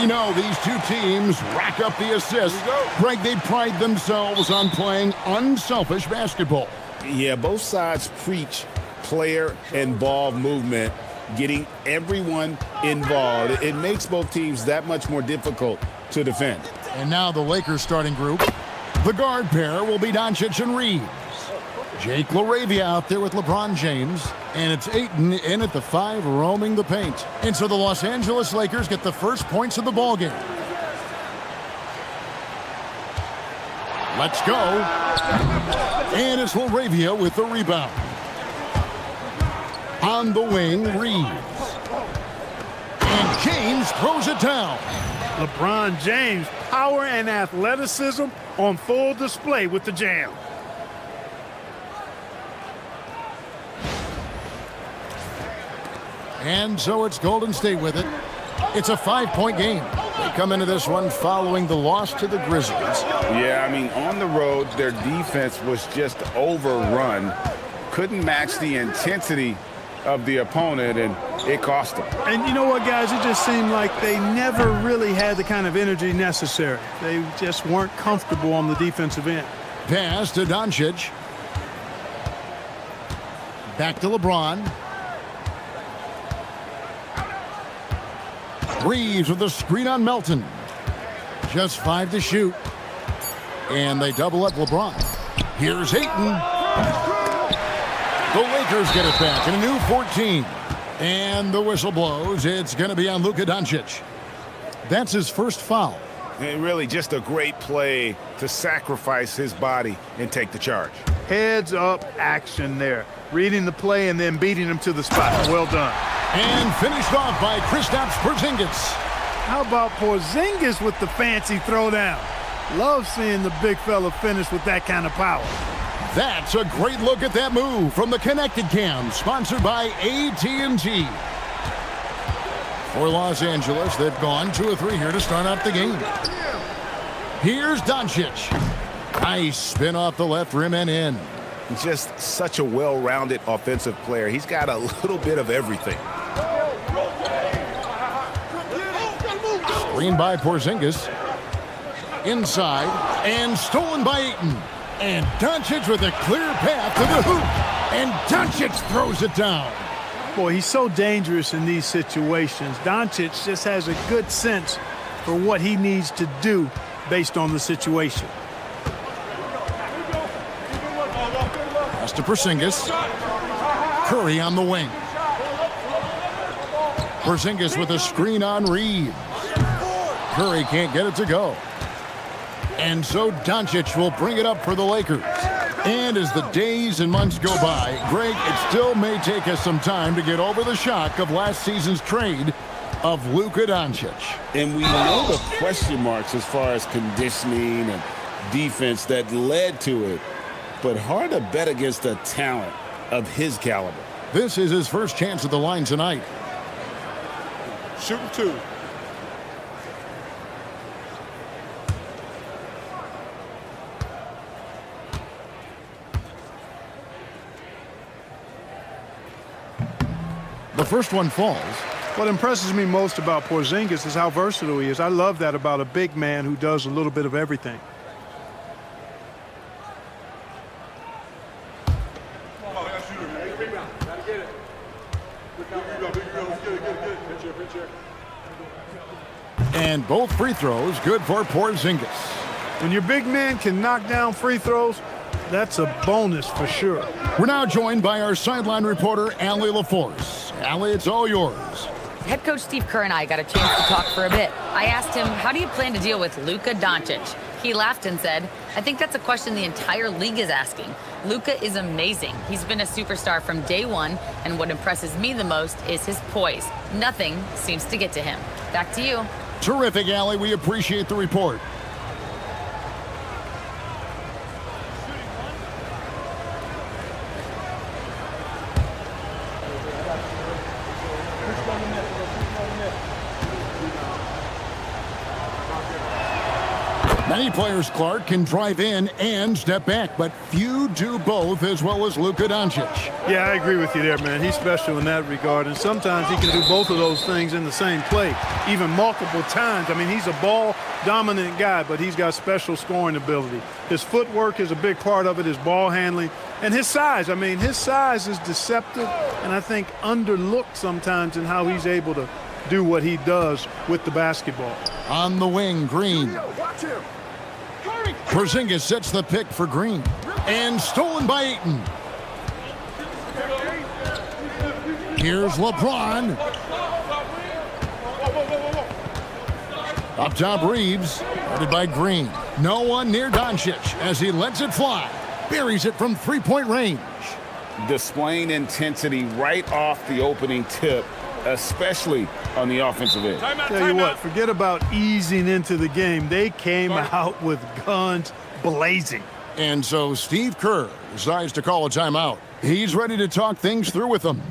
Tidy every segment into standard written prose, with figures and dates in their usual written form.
You know, these two teams rack up the assists. Greg, they pride themselves on playing unselfish basketball. Yeah, both sides preach player and ball movement, getting everyone involved. It makes both teams that much more difficult to defend. And now the Lakers starting group. The guard pair will be Doncic and Reeves. Jake LaRavia out there with LeBron James. And it's Ayton in at the 5, roaming the paint. And so the Los Angeles Lakers get the first points of the ballgame. Let's go. And it's LaRavia with the rebound. On the wing, Reeves. And James throws it down. LeBron James, power and athleticism on full display with the jam. And so it's Golden State with it. It's a 5-point game. They come into this one following the loss to the Grizzlies. Yeah, I mean, on the road, their defense was just overrun. Couldn't match the intensity of the opponent, and it cost them. And you know what, guys? It just seemed like they never really had the kind of energy necessary. They just weren't comfortable on the defensive end. Pass to Doncic. Back to LeBron. Reeves with a screen on Melton. Just 5 to shoot. And they double up LeBron. Here's Ayton. The Lakers get it back in a new 14. And the whistle blows. It's going to be on Luka Doncic. That's his first foul. And really just a great play to sacrifice his body and take the charge. Heads up action there. Reading the play and then beating him to the spot. Well done. And finished off by Kristaps Porzingis. How about Porzingis with the fancy throwdown? Love seeing the big fella finish with that kind of power. That's a great look at that move from the Connected Cam, sponsored by AT&T. For Los Angeles, they've gone 2 of 3 here to start out the game. Here's Doncic. Nice spin off the left rim and in. Just such a well-rounded offensive player. He's got a little bit of everything. Screen by Porzingis. Inside and stolen by Ayton. And Doncic with a clear path to the hoop. And Doncic throws it down. Boy, he's so dangerous in these situations. Doncic just has a good sense for what he needs to do based on the situation. Pass to Porzingis. Curry on the wing. Porzingis with a screen on Reeves. Curry can't get it to go. And so Doncic will bring it up for the Lakers. And as the days and months go by, Greg, it still may take us some time to get over the shock of last season's trade of Luka Doncic. And we know the question marks as far as conditioning and defense that led to it. But hard to bet against a talent of his caliber. This is his first chance at the line tonight. Shooting 2. The first one falls. What impresses me most about Porzingis is how versatile he is. I love that about a big man who does a little bit of everything. And both free throws good for Porzingis. When your big man can knock down free throws, that's a bonus for sure. We're now joined by our sideline reporter, Allie LaForce. Allie, it's all yours. Head coach Steve Kerr and I got a chance to talk for a bit. I asked him, how do you plan to deal with Luka Doncic? He laughed and said, I think that's a question the entire league is asking. Luka is amazing. He's been a superstar from day one, and what impresses me the most is his poise. Nothing seems to get to him. Back to you. Terrific, Allie. We appreciate the report. Many players, Clark, can drive in and step back, but few do both as well as Luka Doncic. Yeah, I agree with you there, man. He's special in that regard, and sometimes he can do both of those things in the same play, even multiple times. I mean, he's a ball-dominant guy, but he's got special scoring ability. His footwork is a big part of it, his ball handling, and his size. I mean, his size is deceptive, and I think underlooked sometimes in how he's able to do what he does with the basketball. On the wing, Green. Porzingis sets the pick for Green. And stolen by Ayton. Here's LeBron. Up top, Reeves. Guarded by Green. No one near Doncic as he lets it fly. Buries it from three-point range. Displaying intensity right off the opening tip, especially on the offensive end. Tell you what, forget about easing into the game. They came out with guns blazing. And so Steve Kerr decides to call a timeout. He's ready to talk things through with them.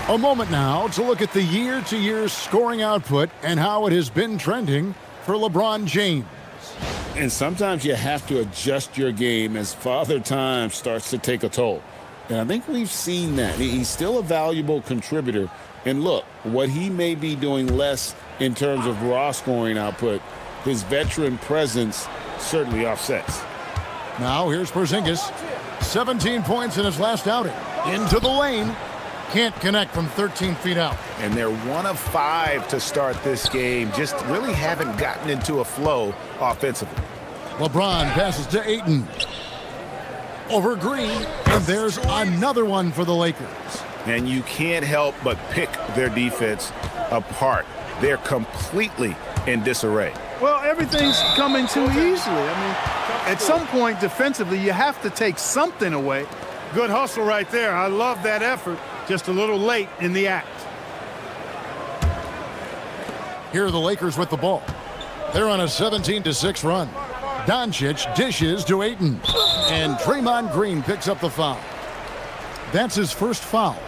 A moment now to look at the year-to-year scoring output and how it has been trending for LeBron James. And sometimes you have to adjust your game as Father Time starts to take a toll. And I think we've seen that. He's still a valuable contributor. And look, what he may be doing less in terms of raw scoring output, his veteran presence certainly offsets. Now here's Porzingis. 17 points in his last outing. Into the lane. Can't connect from 13 feet out. And they're 1 of 5 to start this game. Just really haven't gotten into a flow offensively. LeBron passes to Ayton. Over Green. And there's another one for the Lakers. And you can't help but pick their defense apart. They're completely in disarray. Well, everything's coming too easily. I mean, at some point defensively, you have to take something away. Good hustle right there. I love that effort. Just a little late in the act. Here are the Lakers with the ball. They're on a 17-6 run. Doncic dishes to Ayton. And Draymond Green picks up the foul. That's his first foul.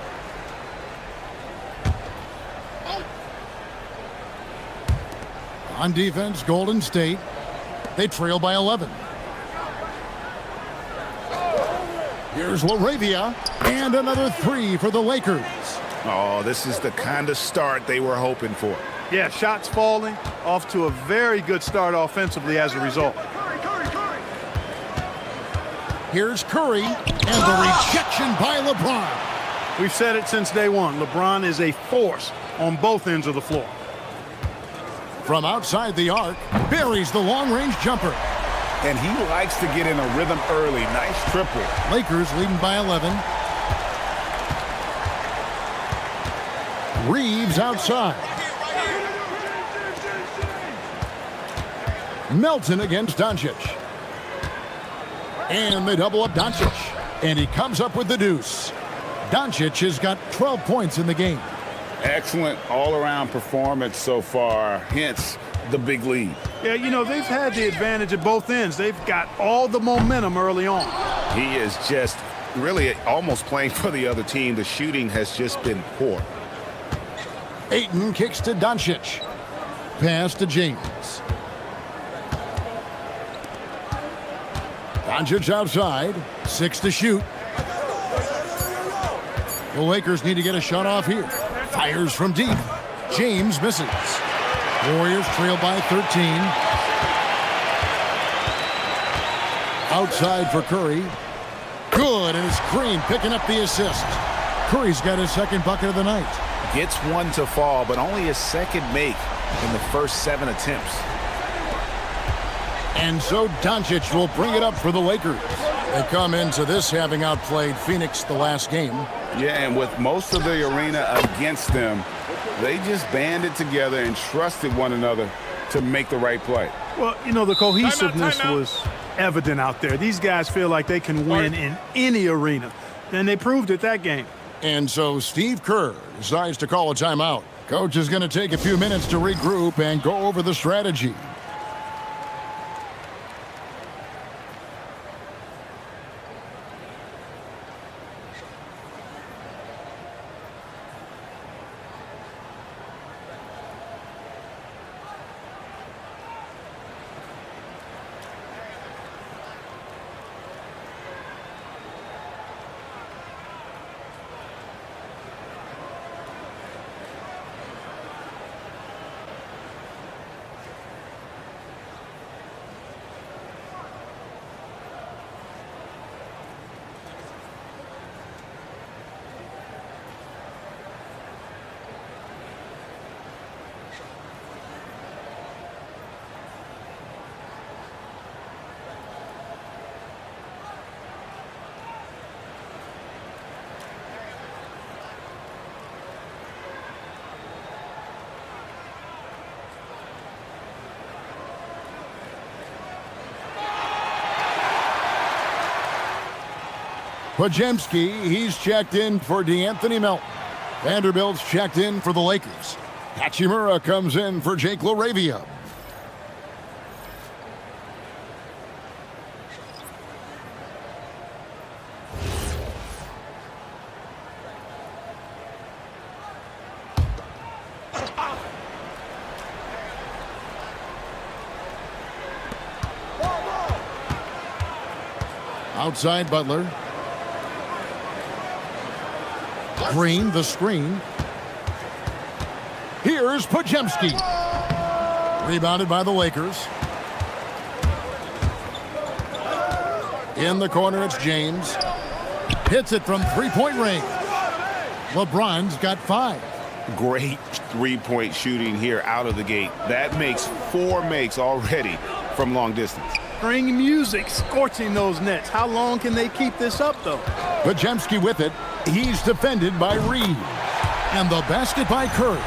On defense, Golden State. They trail by 11. Here's LaRavia, and another three for the Lakers. Oh, this is the kind of start they were hoping for. Yeah, shots falling, off to a very good start offensively as a result. Here's Curry, and the rejection by LeBron. We've said it since day one. LeBron is a force on both ends of the floor. From outside the arc, buries the long-range jumper. And he likes to get in a rhythm early. Nice triple. Lakers leading by 11. Reeves outside. Melton against Doncic. And they double up Doncic. And he comes up with the deuce. Doncic has got 12 points in the game. Excellent all-around performance so far, hence the big lead. Yeah, you know, they've had the advantage at both ends. They've got all the momentum early on. He is just really almost playing for the other team. The shooting has just been poor. Ayton kicks to Doncic. Pass to James. Doncic outside. 6 to shoot. The Lakers need to get a shot off here. Fires from deep. James misses. Warriors trail by 13. Outside for Curry. Good, and it's Green picking up the assist. Curry's got his second bucket of the night. Gets one to fall, but only his second make in the first 7 attempts. And so Doncic will bring it up for the Lakers. They come into this having outplayed Phoenix the last game. Yeah, and with most of the arena against them, they just banded together and trusted one another to make the right play. Well, you know, the cohesiveness Timeout. was evident out there. These guys feel like they can win in any arena, and they proved it that game. And so Steve Kerr decides to call a timeout. Coach is going to take a few minutes to regroup and go over the strategy. Podziemski, he's checked in for DeAnthony Melton. Vanderbilt's checked in for the Lakers. Hachimura comes in for Jake LaRavia. Outside Butler. Green, the screen. Here's Podziemski. Rebounded by the Lakers. In the corner, it's James. Hits it from three-point range. LeBron's got 5. Great three-point shooting here out of the gate. That makes 4 makes already from long distance. Spring music scorching those nets. How long can they keep this up, though? Podziemski with it. He's defended by Reed. And the basket by Curry.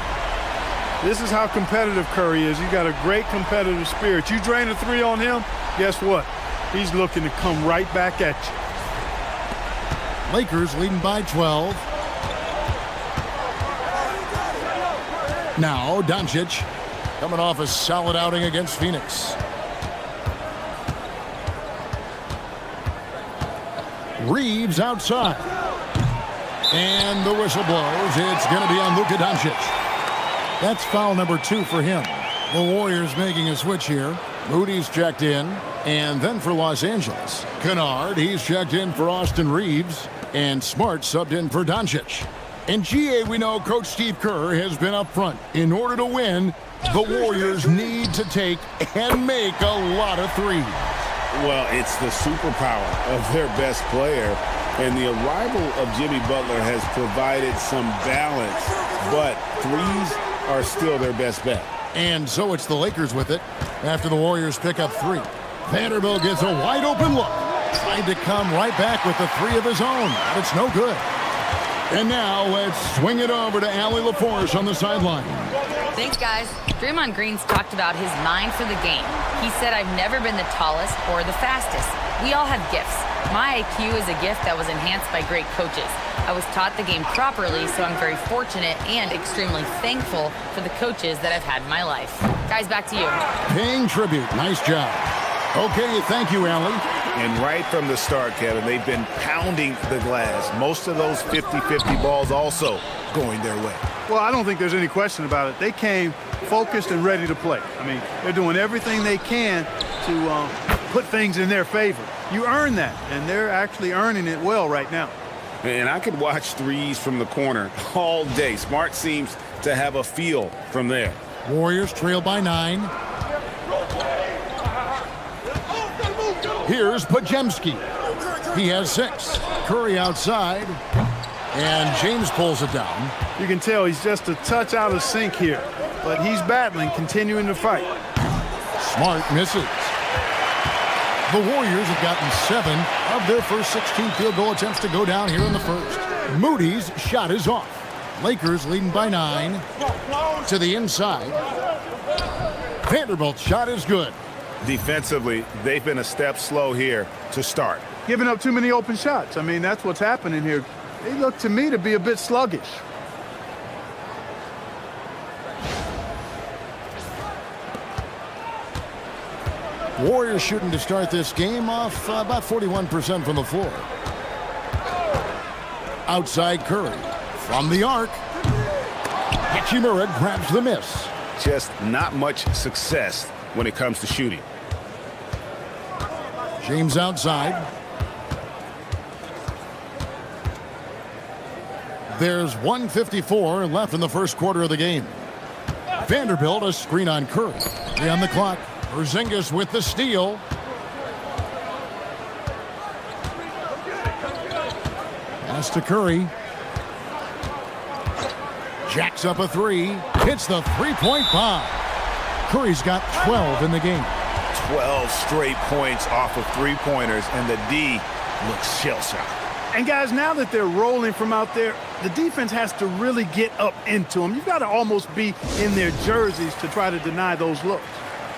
This is how competitive Curry is. He's got a great competitive spirit. You drain a 3 on him, guess what? He's looking to come right back at you. Lakers leading by 12. Now Doncic coming off a solid outing against Phoenix. Reeves outside. And the whistle blows. It's going to be on Luka Doncic. That's foul number 2 for him. The Warriors making a switch here. Moody's checked in. And then for Los Angeles, Kennard, he's checked in for Austin Reeves. And Smart subbed in for Doncic. In GA, we know Coach Steve Kerr has been up front. In order to win, the Warriors need to take and make a lot of threes. Well, it's the superpower of their best player, and the arrival of Jimmy Butler has provided some balance, but threes are still their best bet. And so it's the Lakers with it after the Warriors pick up 3. Vanderbilt gets a wide open look. Tried to come right back with the 3 of his own, but it's no good. And now let's swing it over to Allie LaForce on the sideline. Thanks, guys. Draymond Green's talked about his mind for the game. He said, I've never been the tallest or the fastest. We all have gifts. My IQ is a gift that was enhanced by great coaches. I was taught the game properly, so I'm very fortunate and extremely thankful for the coaches that I've had in my life. Guys, back to you. Paying tribute. Nice job. Okay, thank you, Allie. And right from the start, Kevin, they've been pounding the glass. Most of those 50-50 balls also going their way. Well, I don't think there's any question about it. They came focused and ready to play. I mean, they're doing everything they can to put things in their favor. You earn that, and they're actually earning it well right now. And I could watch threes from the corner all day. Smart seems to have a feel from there. Warriors trail by 9. Here's Pajemski. He has 6. Curry outside. And James pulls it down. You can tell he's just a touch out of sync here, but he's battling, continuing to fight. Smart misses. The Warriors have gotten 7 of their first 16 field goal attempts to go down here in the first. Moody's shot is off. Lakers leading by 9. To the inside. Vanderbilt's shot is good. Defensively, they've been a step slow here to start. Giving up too many open shots. I mean, that's what's happening here. They look to me to be a bit sluggish. Warriors shooting to start this game off about 41% from the floor. Outside Curry. From the arc. Hachimura grabs the miss. Just not much success when it comes to shooting. James outside. There's 1:54 left in the first quarter of the game. Vanderbilt a screen on Curry. 3 on the clock. Porzingis with the steal. Pass to Curry. Jacks up a 3. Hits the three-point bomb. Curry's got 12 in the game. 12 straight points off of three-pointers, and the D looks shell-shocked. And guys, now that they're rolling from out there, the defense has to really get up into them. You've got to almost be in their jerseys to try to deny those looks.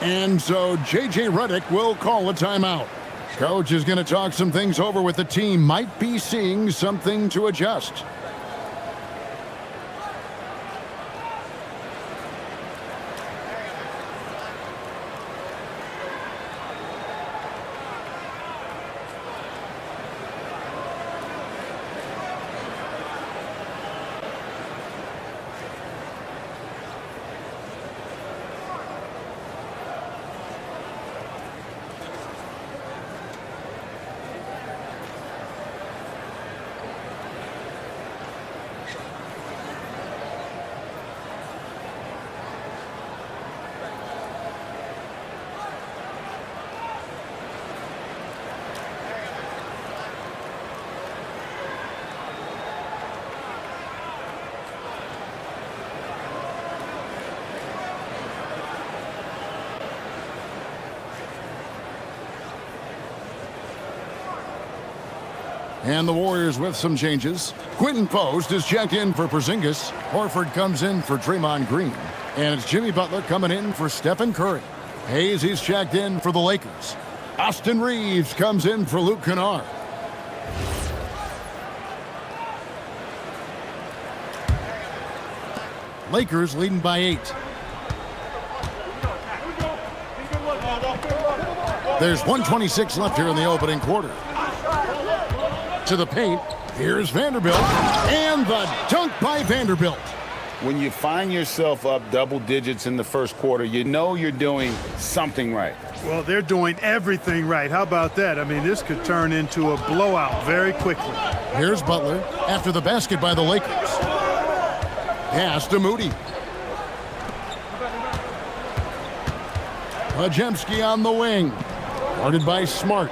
And so J.J. Redick will call a timeout. Coach is going to talk some things over with the team. Might be seeing something to adjust. And the Warriors with some changes. Quentin Post is checked in for Porzingis. Horford comes in for Draymond Green. And it's Jimmy Butler coming in for Stephen Curry. Hayes, he's checked in for the Lakers. Austin Reeves comes in for Luke Kennard. Lakers leading by 8. There's 1:26 left here in the opening quarter. To the paint. Here's Vanderbilt. And the dunk by Vanderbilt. When you find yourself up double digits in the first quarter, you know you're doing something right. Well, they're doing everything right. How about that? I mean, this could turn into a blowout very quickly. Here's Butler after the basket by the Lakers. Pass to Moody. Pajemski on the wing. Guarded by Smart.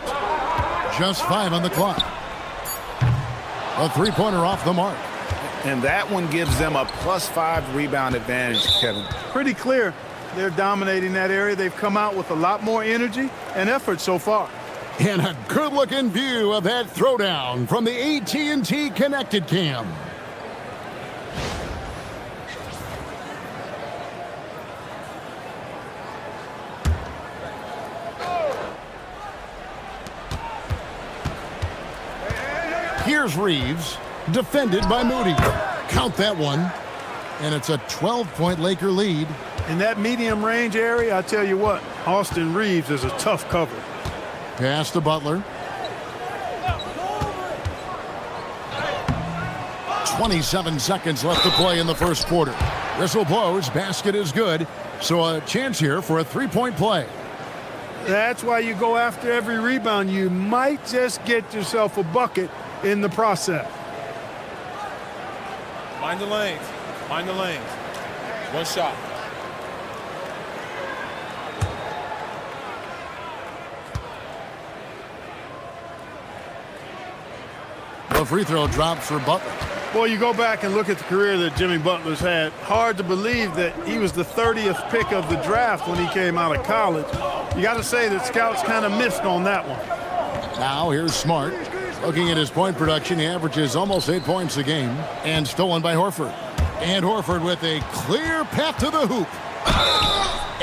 Just 5 on the clock. A three-pointer off the mark. And that one gives them a +5 rebound advantage, Kevin. Pretty clear. They're dominating that area. They've come out with a lot more energy and effort so far. And a good-looking view of that throwdown from the AT&T Connected Cam. Here's Reeves, defended by Moody. Count that one. And it's a 12-point Laker lead. In that medium range area, I tell you what, Austin Reeves is a tough cover. Pass to Butler. 27 seconds left to play in the first quarter. Whistle blows, basket is good. So a chance here for a three-point play. That's why you go after every rebound. You might just get yourself a bucket in the process. Mind the lanes. Mind the lanes. One shot. The free throw drops for Butler. Boy, you go back and look at the career that Jimmy Butler's had. Hard to believe that he was the 30th pick of the draft when he came out of college. You got to say that scouts kind of missed on that one. Now here's Smart. Looking at his point production, he averages almost 8 points a game, and stolen by Horford. And Horford with a clear path to the hoop.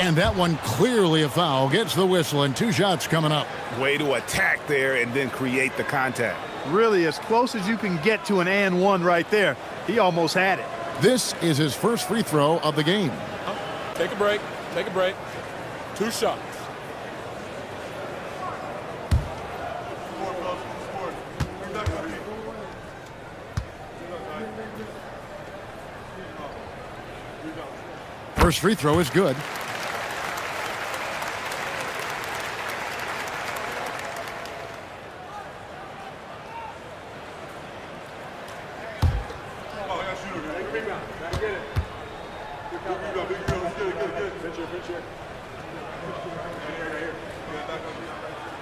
And that one clearly a foul. Gets the whistle, and 2 shots coming up. Way to attack there and then create the contact. Really, as close as you can get to an and one right there. He almost had it. This is his first free throw of the game. Take a break. Take a break. 2 shots. First free throw is good.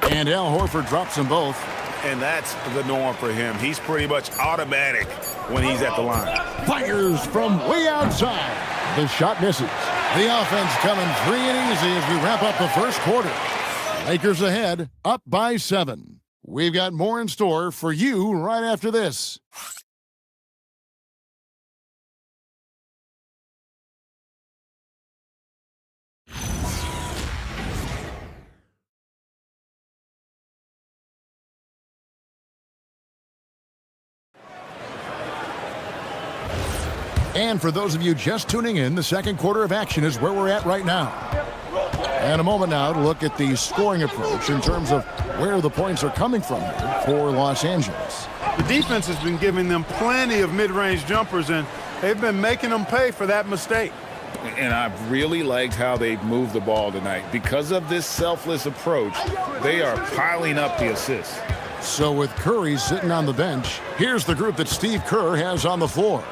And Al Horford drops them both. And that's the norm for him. He's pretty much automatic when he's at the line. Fires from way outside. The shot misses. The offense coming free and easy as we wrap up the first quarter. Lakers ahead, up by 7. We've got more in store for you right after this. And for those of you just tuning in, the second quarter of action is where we're at right now. And a moment now to look at the scoring approach in terms of where the points are coming from here for Los Angeles. The defense has been giving them plenty of mid-range jumpers, and they've been making them pay for that mistake. And I've really liked how they've moved the ball tonight. Because of this selfless approach, they are piling up the assists. So with Curry sitting on the bench, here's the group that Steve Kerr has on the floor.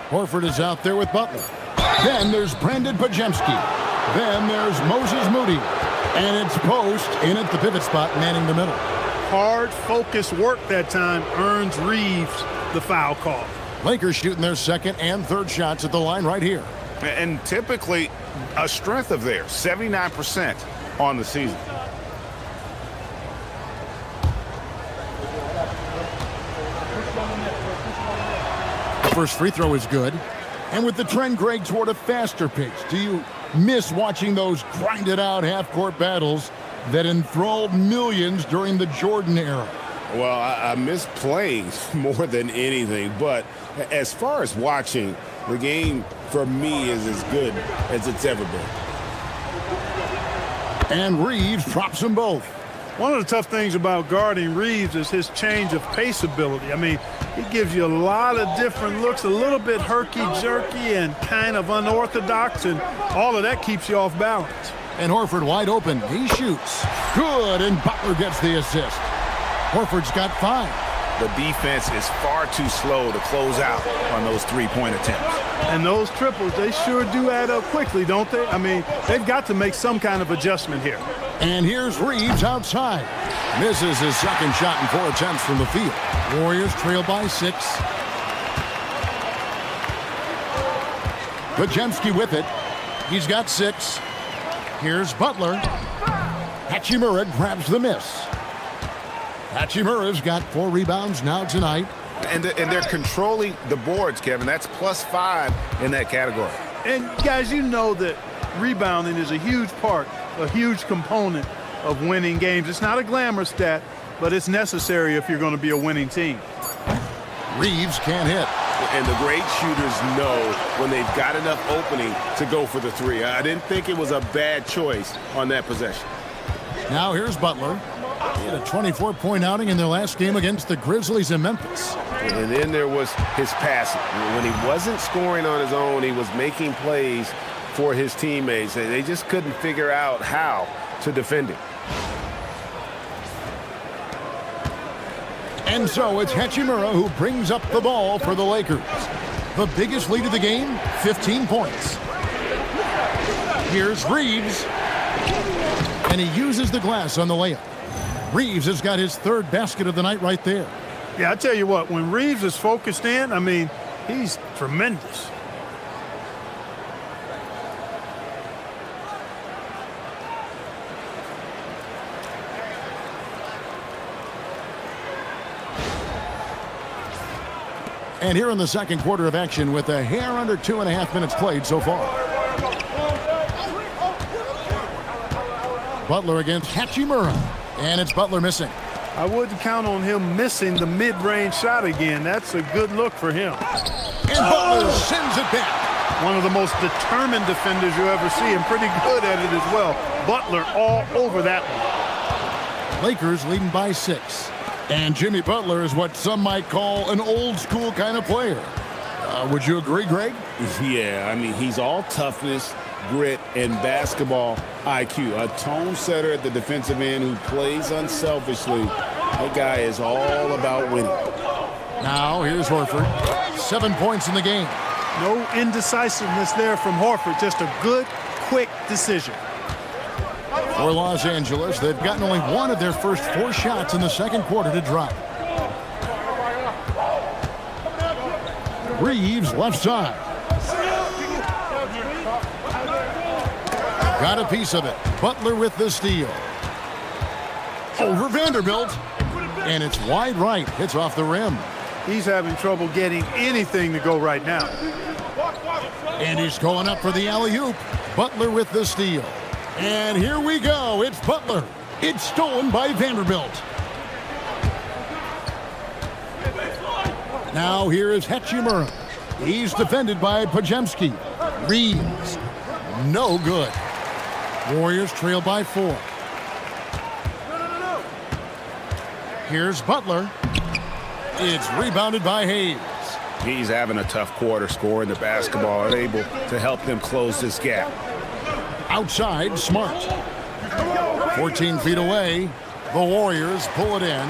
Horford is out there with Butler. Then there's Brandon Pajemski. Then there's Moses Moody. And it's Post in at the pivot spot, manning the middle. Hard, focused work that time earns Reeves the foul call. Lakers shooting their second and third shots at the line right here. And typically a strength of theirs, 79% on the season. First free throw is good. And with the trend, Greg, toward a faster pace, do you miss watching those grinded-out half-court battles that enthralled millions during the Jordan era? Well, I miss playing more than anything, but as far as watching, the game for me is as good as it's ever been. And Reeves drops them both. One of the tough things about guarding Reeves is his change of pace ability. I mean, he gives you a lot of different looks, a little bit herky-jerky and kind of unorthodox, and all of that keeps you off balance. And Horford wide open. He shoots. Good, and Butler gets the assist. Horford's got 5. The defense is far too slow to close out on those three-point attempts. And those triples, they sure do add up quickly, don't they? I mean, they've got to make some kind of adjustment here. And here's Reeves outside. Misses his second shot in 4 attempts from the field. Warriors trail by 6. Pajemski with it. He's got 6. Here's Butler. Hachimura grabs the miss. Hachimura's got 4 rebounds now tonight. And they're controlling the boards, Kevin. That's +5 in that category. And, guys, you know that rebounding is a huge part, a huge component of winning games. It's not a glamour stat, but it's necessary if you're going to be a winning team. Reeves can't hit. And the great shooters know when they've got enough opening to go for the 3. I didn't think it was a bad choice on that possession. Now here's Butler. He had a 24-point outing in their last game against the Grizzlies in Memphis. And then there was his passing. When he wasn't scoring on his own, he was making plays for his teammates. They just couldn't figure out how to defend him. And so it's Hachimura who brings up the ball for the Lakers. The biggest lead of the game, 15 points. Here's Reeves. And he uses the glass on the layup. Reeves has got his third basket of the night right there. Yeah, I tell you what, when Reeves is focused in, I mean, he's tremendous. And here in the second quarter of action with a hair under 2.5 minutes played so far. Butler against Hachimura. And it's Butler missing. I wouldn't count on him missing the mid-range shot again. That's a good look for him. And Butler sends it back. One of the most determined defenders you ever see, and pretty good at it as well. Butler all over that one. Lakers leading by 6. And Jimmy Butler is what some might call an old-school kind of player. Would you agree, Greg? Yeah, I mean, he's all toughness, grit, and basketball IQ. A tone setter at the defensive end who plays unselfishly. That guy is all about winning. Now, here's Horford. 7 points in the game. No indecisiveness there from Horford. Just a good, quick decision. For Los Angeles, they've gotten only one of their first 4 shots in the second quarter to drop. Reeves left side. Got a piece of it. Butler with the steal. Over Vanderbilt. And it's wide right. Hits off the rim. He's having trouble getting anything to go right now. And he's going up for the alley-oop. Butler with the steal. And here we go. It's Butler. It's stolen by Vanderbilt. Now here is Hachimura. He's defended by Podziemski. Reeves. No good. Warriors trail by 4. Here's Butler. It's rebounded by Hayes. He's having a tough quarter scoring the basketball and able to help them close this gap. Outside, Smart. 14 feet away. The Warriors pull it in.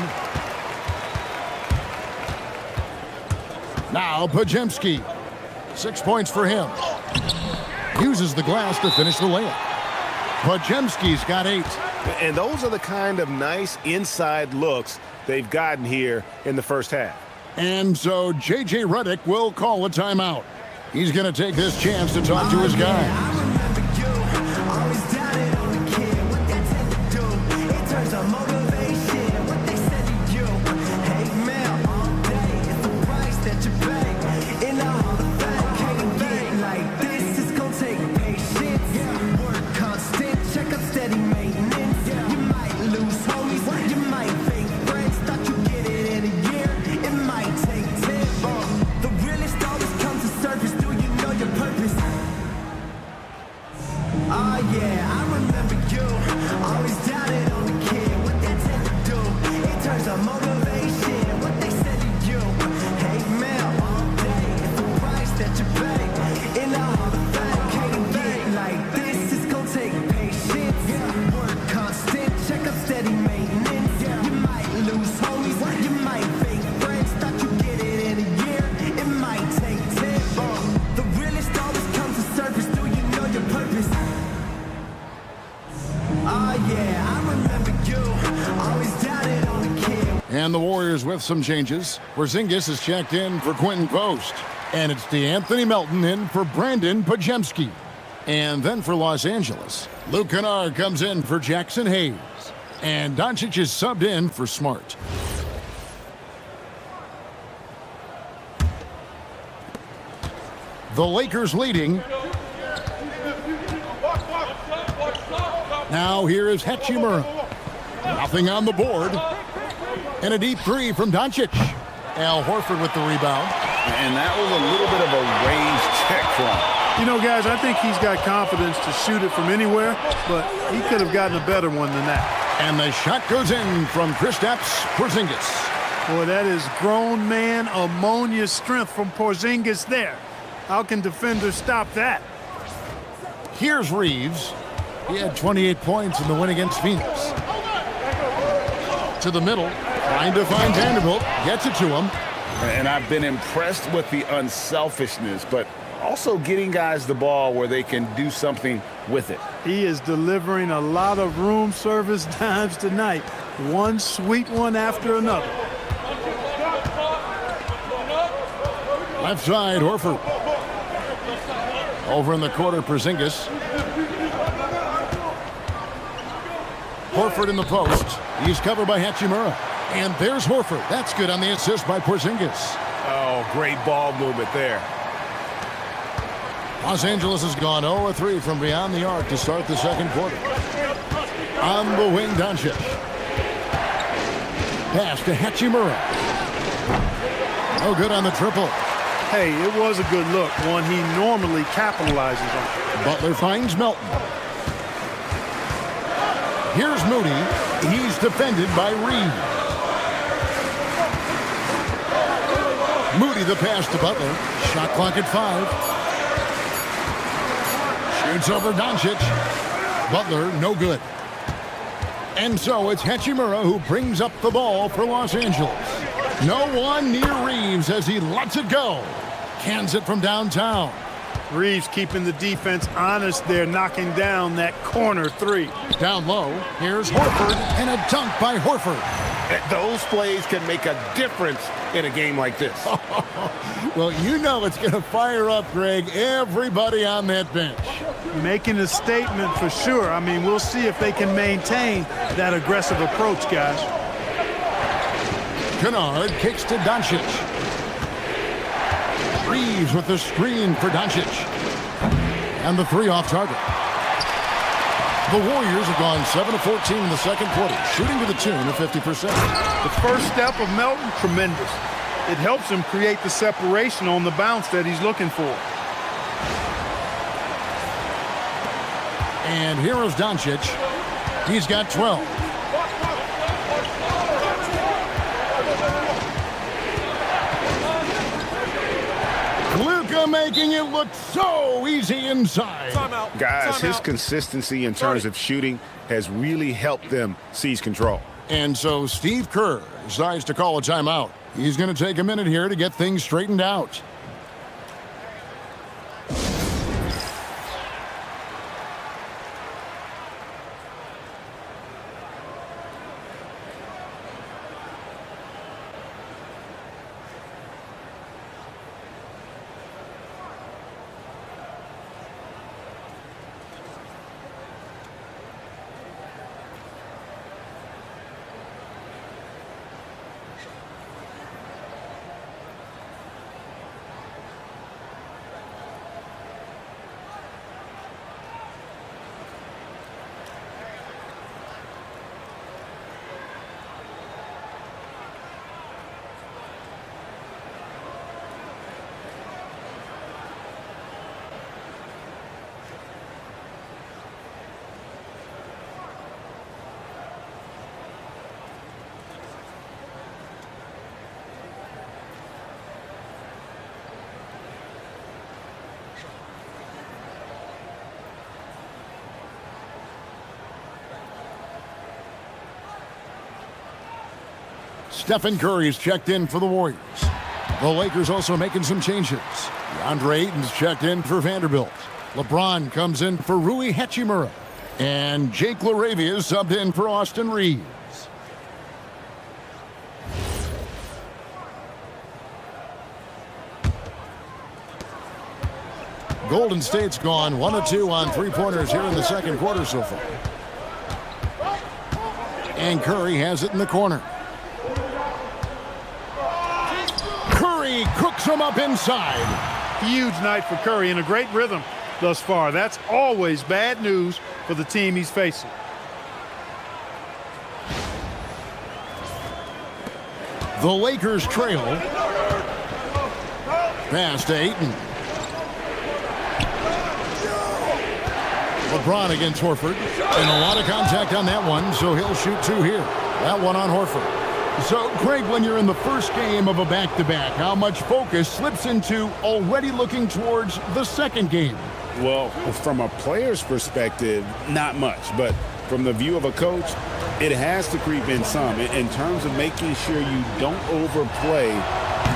Now Podziemski. 6 points for him. Uses the glass to finish the layup. Podziemski's got 8. And those are the kind of nice inside looks they've gotten here in the first half. And so J.J. Redick will call a timeout. He's going to take this chance to talk to his guy. And the Warriors with some changes. Porzingis is checked in for Quentin Post. And it's DeAnthony Melton in for Brandon Podziemski. And then for Los Angeles, Luka comes in for Jackson Hayes. And Doncic is subbed in for Smart. The Lakers leading. Now here is Hachimura. Nothing on the board. And a deep 3 from Doncic. Al Horford with the rebound. And that was a little bit of a range check for him. You know, guys, I think he's got confidence to shoot it from anywhere, but he could have gotten a better one than that. And the shot goes in from Kristaps Porzingis. Boy, that is grown man ammonia strength from Porzingis there. How can defenders stop that? Here's Reeves. He had 28 points in the win against Phoenix. To the middle, trying to find Vanderbilt. Gets it to him. And I've been impressed with the unselfishness, but also getting guys the ball where they can do something with it. He is delivering a lot of room service dimes tonight. One sweet one after another. Left side, Horford. Over in the corner, Porzingis. Horford in the post. He's covered by Hachimura. And there's Horford. That's good on the assist by Porzingis. Oh, great ball movement there. Los Angeles has gone 0-3 from beyond the arc to start the second quarter. On the wing, Doncic. Pass to Hachimura. No good on the triple. Hey, it was a good look, one he normally capitalizes on. Butler finds Melton. Here's Moody. He's defended by Reed. Moody the pass to Butler. Shot clock at 5. Shoots over Doncic. Butler, no good. And so it's Hachimura who brings up the ball for Los Angeles. No one near Reeves as he lets it go. Cans it from downtown. Reeves keeping the defense honest there, knocking down that corner three. Down low, here's Horford, and a dunk by Horford. Those plays can make a difference in a game like this. Well, you know it's going to fire up, Greg, everybody on that bench. Making a statement for sure. I mean, we'll see if they can maintain that aggressive approach, guys. Kennard kicks to Doncic. Reeves with the screen for Doncic. And the three off target. The Warriors have gone 7-14 in the second quarter, shooting to the tune of 50%. The first step of Melton, tremendous. It helps him create the separation on the bounce that he's looking for. And here is Doncic. He's got 12. Luka making it look so easy inside. Guys, his consistency in terms of shooting has really helped them seize control. And so Steve Kerr decides to call a timeout. He's going to take a minute here to get things straightened out. Stephen Curry's checked in for the Warriors. The Lakers also making some changes. DeAndre Ayton's checked in for Vanderbilt. LeBron comes in for Rui Hachimura. And Jake LaRavia is subbed in for Austin Reeves. Golden State's gone 1-2 on three-pointers here in the second quarter so far. And Curry has it in the corner. Curry cooks him up inside. Huge night for Curry and a great rhythm thus far. That's always bad news for the team he's facing. The Lakers trail. Pass to Ayton. LeBron against Horford. And a lot of contact on that one, so he'll shoot two here. That one on Horford. So, Craig, when you're in the first game of a back-to-back, how much focus slips into already looking towards the second game? Well, from a player's perspective, not much. But from the view of a coach, it has to creep in some in terms of making sure you don't overplay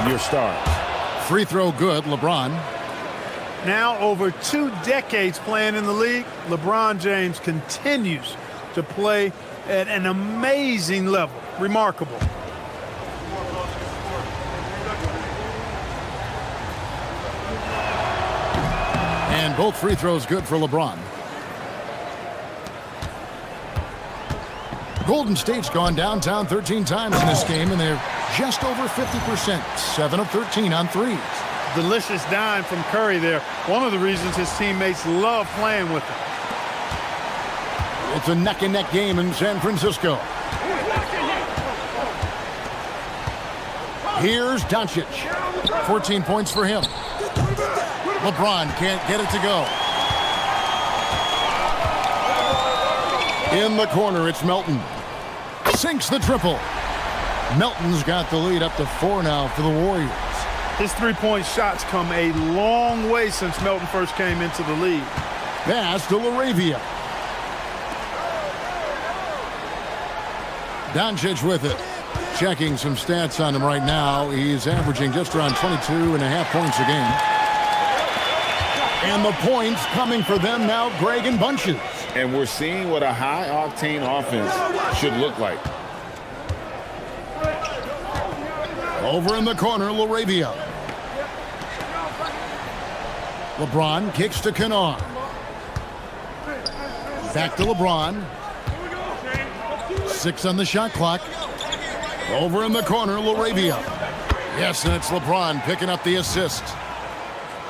your stars. Free throw good, LeBron. Now over 2 decades playing in the league, LeBron James continues to play at an amazing level. Remarkable. And both free throws good for LeBron. Golden State's gone downtown 13 times in this game, and they're just over 50%, 7 of 13 on threes. Delicious dime from Curry there. One of the reasons his teammates love playing with him. It's a neck-and-neck game in San Francisco. Here's Doncic. 14 points for him. LeBron can't get it to go. In the corner, it's Melton. Sinks the triple. Melton's got the lead up to 4 now for the Warriors. His three-point shots come a long way since Melton first came into the league. Pass to LaRavia. Doncic with it. Checking some stats on him right now. He's averaging just around 22.5 points a game. And the points coming for them now, Greg, in bunches. And we're seeing what a high-octane offense should look like. Over in the corner, LaRavia. LeBron kicks to Kennard. Back to LeBron. 6 on the shot clock. Over in the corner, LaRavia. Yes, and it's LeBron picking up the assist.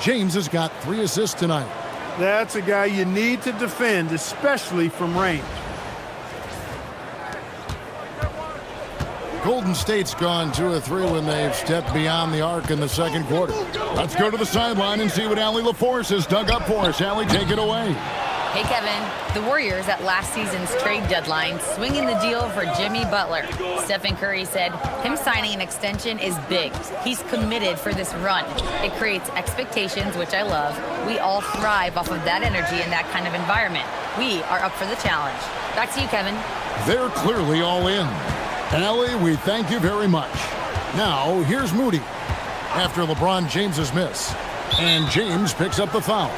James has got 3 assists tonight. That's a guy you need to defend, especially from range. Golden State's gone 2 of 3 when they've stepped beyond the arc in the second quarter. Let's go to the sideline and see what Allie LaForce has dug up for us. Allie, take it away. Hey, Kevin. The Warriors at last season's trade deadline swinging the deal for Jimmy Butler. Stephen Curry said him signing an extension is big. He's committed for this run. It creates expectations, which I love. We all thrive off of that energy in that kind of environment. We are up for the challenge. Back to you, Kevin. They're clearly all in. Allie, we thank you very much. Now, here's Moody after LeBron James's miss. And James picks up the foul.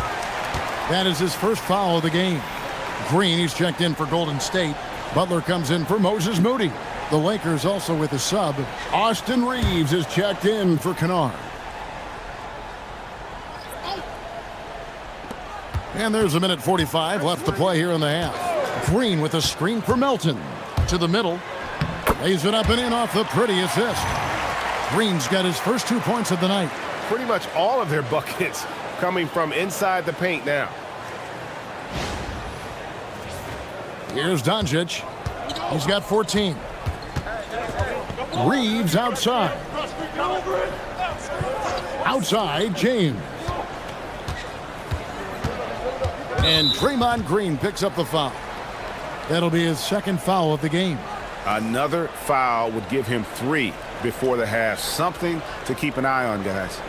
That is his first foul of the game. Green, he's checked in for Golden State. Butler comes in for Moses Moody. The Lakers also with a sub. Austin Reeves is checked in for Kennard. And there's 1:45 left to play here in the half. Green with a screen for Melton. To the middle. Lays it up and in off the pretty assist. Green's got his first 2 points of the night. Pretty much all of their buckets coming from inside the paint now. Here's Doncic. He's got 14. Reeves outside. Outside, James. And Draymond Green picks up the foul. That'll be his second foul of the game. Another foul would give him 3 before the half. Something to keep an eye on, guys.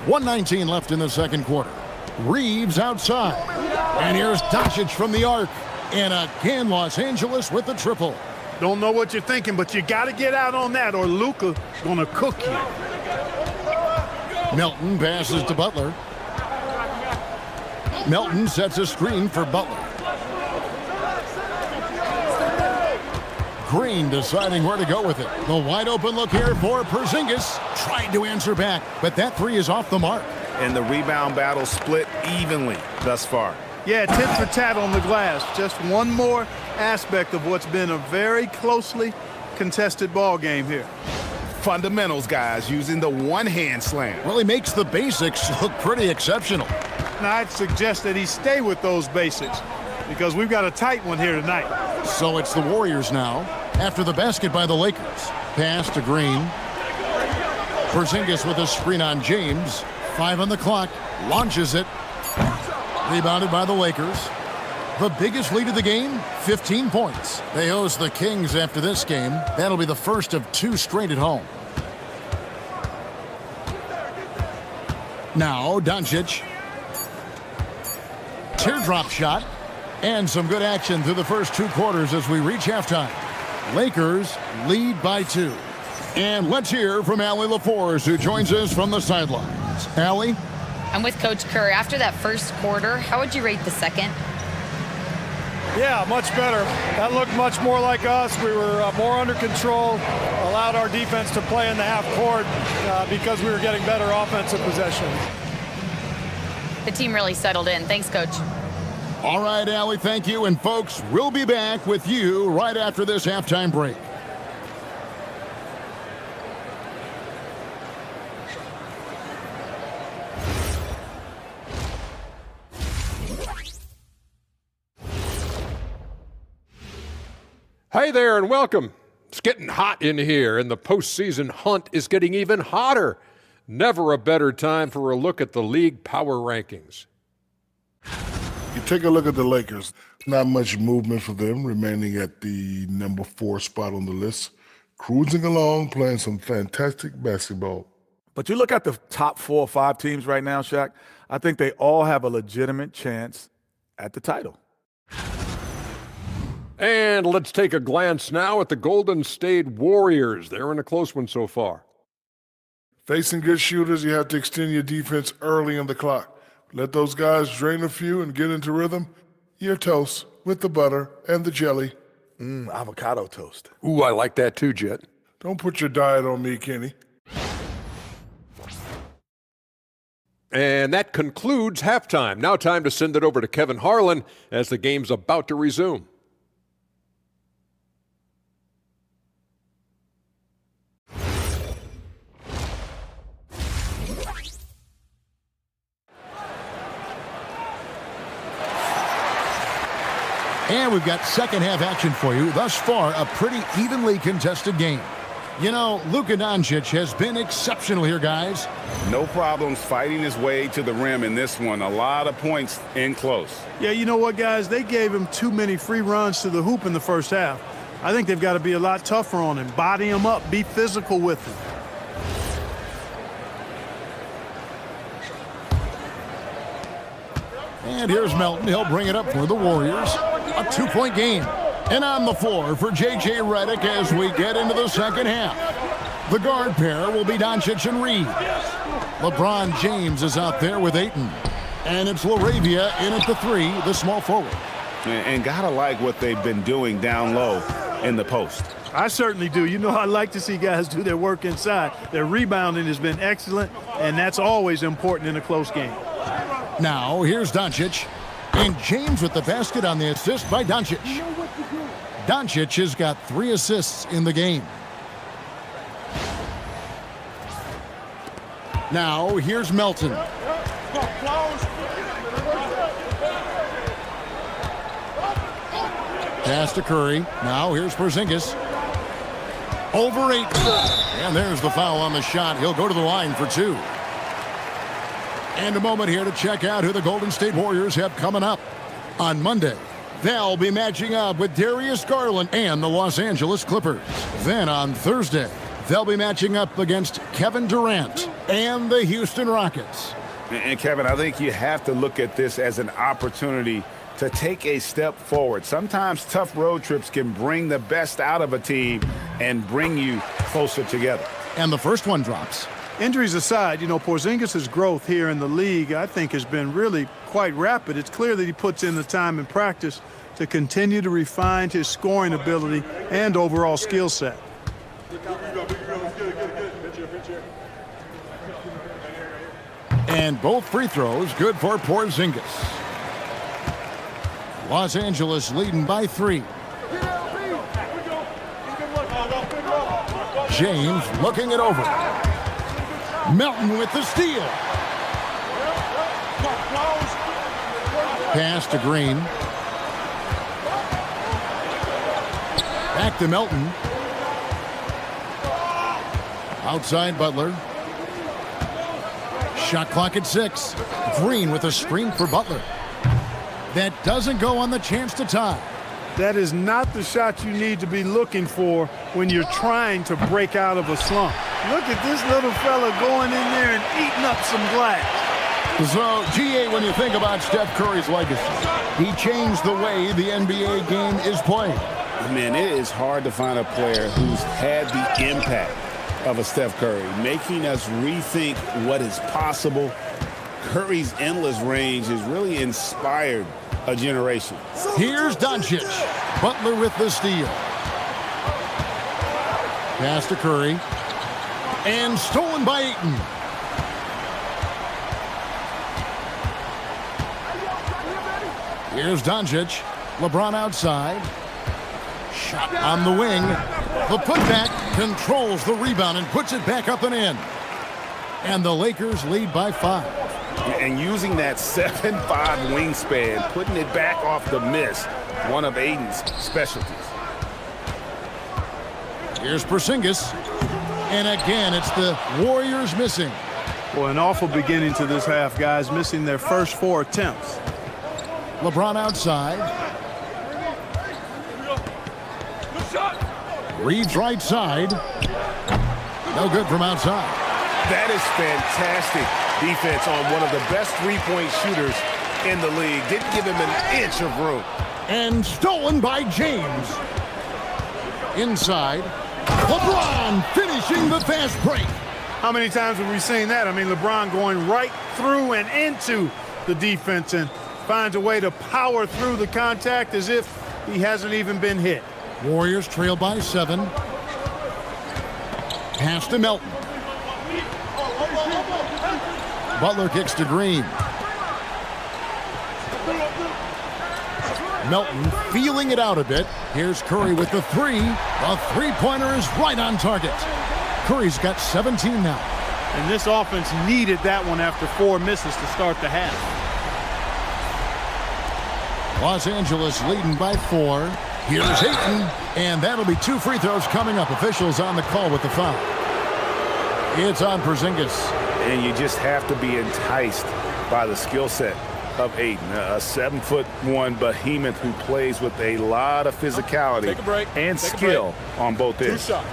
.119 left in the second quarter. Reeves outside. And here's Doncic from the arc. And again, Los Angeles with the triple. Don't know what you're thinking, but you got to get out on that or Luka going to cook you. Melton passes to Butler. Melton sets a screen for Butler. Green deciding where to go with it. The wide open look here for Porzingis. Tried to answer back, but that 3 is off the mark. And the rebound battle split evenly thus far. Yeah, tit for tat on the glass. Just one more aspect of what's been a very closely contested ball game here. Fundamentals, guys, using the one-hand slam. Well, he makes the basics look pretty exceptional. And I'd suggest that he stay with those basics because we've got a tight one here tonight. So it's the Warriors now after the basket by the Lakers. Pass to Green. Porzingis with a screen on James. 5 on the clock. Launches it. Rebounded by the Lakers. The biggest lead of the game, 15 points. They host the Kings after this game. That'll be the first of 2 straight at home. Now, Doncic. Teardrop shot. And some good action through the first 2 quarters as we reach halftime. Lakers lead by 2. And let's hear from Allie LaForce, who joins us from the sidelines. Allie? I'm with Coach Kerr. After that first quarter, how would you rate the second? Yeah, much better. That looked much more like us. We were more under control, allowed our defense to play in the half court because we were getting better offensive possession. The team really settled in. Thanks, Coach. All right, Allie, thank you. And folks, we'll be back with you right after this halftime break. Hey there and welcome. It's getting hot in here and the postseason hunt is getting even hotter. Never a better time for a look at the league power rankings. You take a look at the Lakers. Not much movement for them, remaining at the number 4 spot on the list. Cruising along, playing some fantastic basketball. But you look at the top 4 or 5 teams right now, Shaq, I think they all have a legitimate chance at the title. And let's take a glance now at the Golden State Warriors. They're in a close one so far. Facing good shooters, you have to extend your defense early in the clock. Let those guys drain a few and get into rhythm. You're toast with the butter and the jelly. Avocado toast. Ooh, I like that too, Jet. Don't put your diet on me, Kenny. And that concludes halftime. Now time to send it over to Kevin Harlan as the game's about to resume. And we've got second half action for you. Thus far, a pretty evenly contested game. You know, Luka Doncic has been exceptional here, guys. No problems fighting his way to the rim in this one. A lot of points in close. Yeah, you know what, guys? They gave him too many free runs to the hoop in the first half. I think they've got to be a lot tougher on him. Body him up. Be physical with him. And here's Melton. He'll bring it up for the Warriors. A 2-point game. And on the floor for J.J. Redick as we get into the second half. The guard pair will be Doncic and Reed. LeBron James is out there with Ayton. And it's LaRavia in at the 3, the small forward. And gotta like what they've been doing down low in the post. I certainly do. You know, I like to see guys do their work inside. Their rebounding has been excellent, and that's always important in a close game. Now, here's Doncic. And James with the basket on the assist by Doncic. Doncic has got 3 assists in the game. Now, here's Melton. Pass to Curry. Now, here's Porzingis. Over 8. And there's the foul on the shot. He'll go to the line for 2. And a moment here to check out who the Golden State Warriors have coming up. On Monday, they'll be matching up with Darius Garland and the Los Angeles Clippers. Then on Thursday, they'll be matching up against Kevin Durant and the Houston Rockets. And Kevin, I think you have to look at this as an opportunity to take a step forward. Sometimes tough road trips can bring the best out of a team and bring you closer together. And the first one drops. Injuries aside, you know, Porzingis' growth here in the league, I think, has been really quite rapid. It's clear that he puts in the time in practice to continue to refine his scoring ability and overall skill set. And both free throws good for Porzingis. Los Angeles leading by 3. James looking it over. Melton with the steal. Pass to Green. Back to Melton. Outside Butler. Shot clock at 6. Green with a screen for Butler. that doesn't go on the chance to tie. That is not the shot you need to be looking for when you're trying to break out of a slump. Look at this little fella going in there and eating up some glass. So, GA, when you think about Steph Curry's legacy, he changed the way the NBA game is played. Man, it is hard to find a player who's had the impact of a Steph Curry, making us rethink what is possible. Curry's endless range has really inspired a generation. Here's Doncic. Butler with the steal. Pass to Curry. And stolen by Ayton. Here's Doncic. LeBron outside. Shot on the wing. The putback controls the rebound and puts it back up and in. And the Lakers lead by 5. And using that 7'5" wingspan, putting it back off the miss, one of Ayton's specialties. Here's Porzingis. And again, it's the Warriors missing. Well, an awful beginning to this half, guys, missing their first 4 attempts. LeBron outside. Reeves right side. No good from outside. That is fantastic defense on one of the best three-point shooters in the league. Didn't give him an inch of room. And stolen by James. Inside. LeBron finishing the fast break. How many times have we seen that? I mean, LeBron going right through and into the defense and finds a way to power through the contact as if he hasn't even been hit. Warriors trail by 7. Pass to Melton. Butler kicks to Green. Melton feeling it out a bit. Here's Curry with the 3. The three-pointer is right on target. Curry's got 17 now. And this offense needed that one after 4 misses to start the half. Los Angeles leading by 4. Here's Ayton, and that'll be 2 free throws coming up. Officials on the call with the foul. It's on Porzingis. And you just have to be enticed by the skill set of Ayton, a 7'1" behemoth who plays with a lot of physicality and skill on both ends. 2 shots.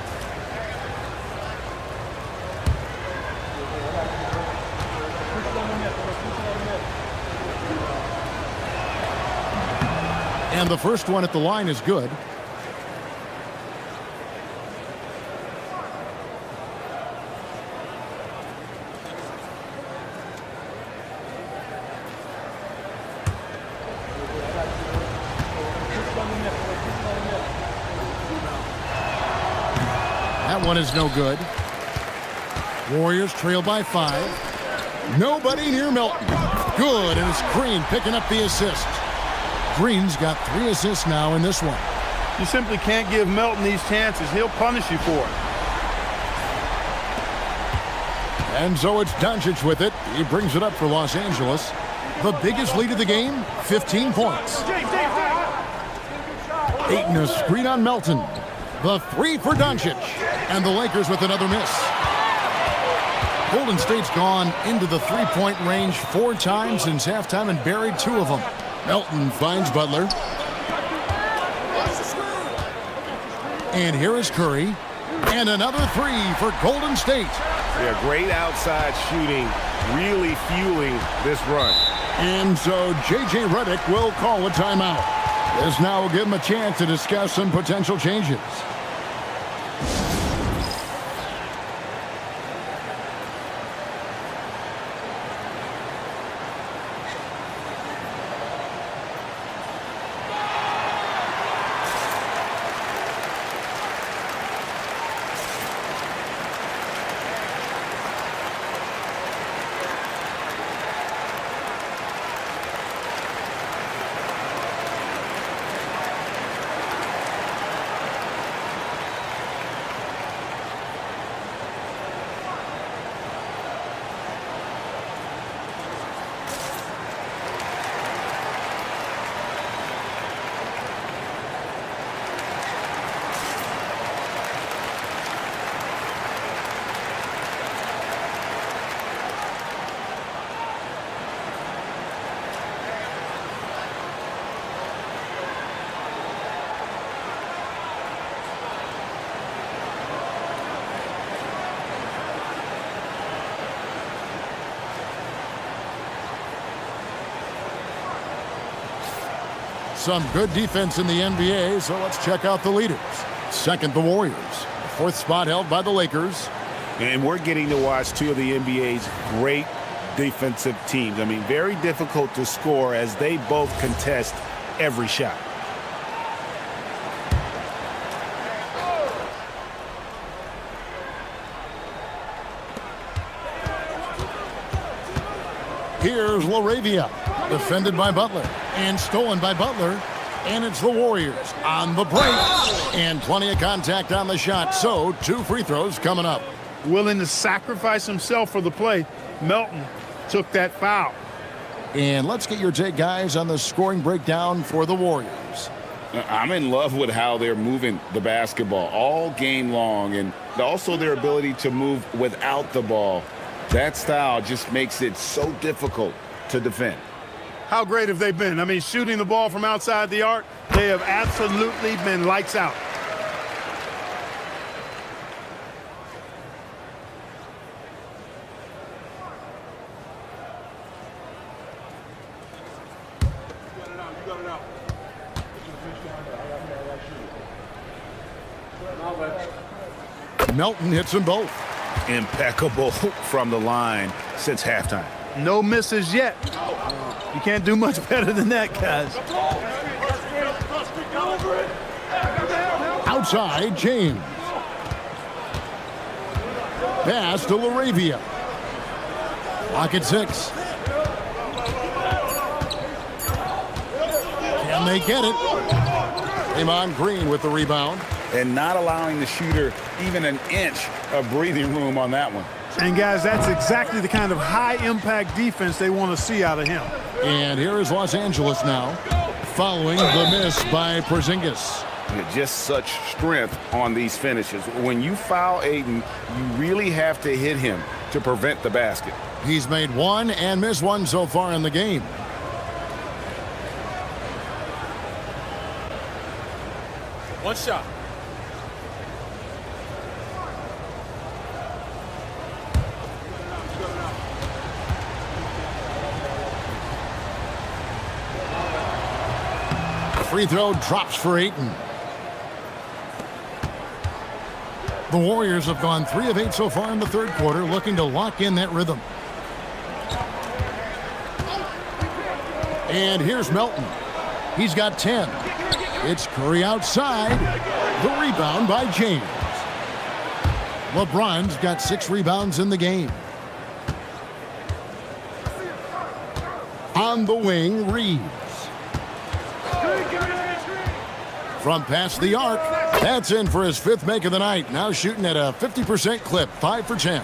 And the first one at the line is good. That one is no good. Warriors trail by 5. Nobody near Melton. Good, and it's Green picking up the assist. Green's got 3 assists now in this one. You simply can't give Melton these chances. He'll punish you for it. And so it's Doncic with it. He brings it up for Los Angeles. The biggest lead of the game, 15 points. Ayton a screen on Melton. The 3 for Doncic. And the Lakers with another miss. Golden State's gone into the three-point range 4 times since halftime and buried 2 of them. Melton finds Butler. And here is Curry. And another 3 for Golden State. Yeah, great outside shooting, really fueling this run. And so J.J. Redick will call a timeout. This now will give him a chance to discuss some potential changes. Some good defense in the NBA, so let's check out the leaders. Second, the Warriors. Fourth spot held by the Lakers. And we're getting to watch two of the NBA's great defensive teams. I mean, very difficult to score as they both contest every shot. Here's LaRavia, defended by Butler, and stolen by Butler. And it's the Warriors on the break. And plenty of contact on the shot, so 2 free throws coming up. Willing to sacrifice himself for the play. Melton took that foul. And let's get your take, guys, on the scoring breakdown for the Warriors. I'm in love with how they're moving the basketball all game long, and also their ability to move without the ball. That style just makes it so difficult to defend. How great have they been? I mean, shooting the ball from outside the arc, they have absolutely been lights out. Melton hits them both. Impeccable from the line since halftime. No misses yet. You can't do much better than that, guys. Outside, James. Pass to LaRavia. Lock at 6. Can they get it? Draymond Green with the rebound. And not allowing the shooter even an inch of breathing room on that one. And, guys, that's exactly the kind of high-impact defense they want to see out of him. And here is Los Angeles now, following the miss by Porzingis. Just such strength on these finishes. When you foul Aiden, you really have to hit him to prevent the basket. He's made 1 and missed 1 so far in the game. One shot. Free throw drops for Ayton. The Warriors have gone 3 of 8 so far in the third quarter, looking to lock in that rhythm. And here's Melton. He's got 10. It's Curry outside. The rebound by James. LeBron's got 6 rebounds in the game. On the wing, Reeves. From past the arc, that's in for his 5th make of the night. Now shooting at a 50% clip, 5 for 10.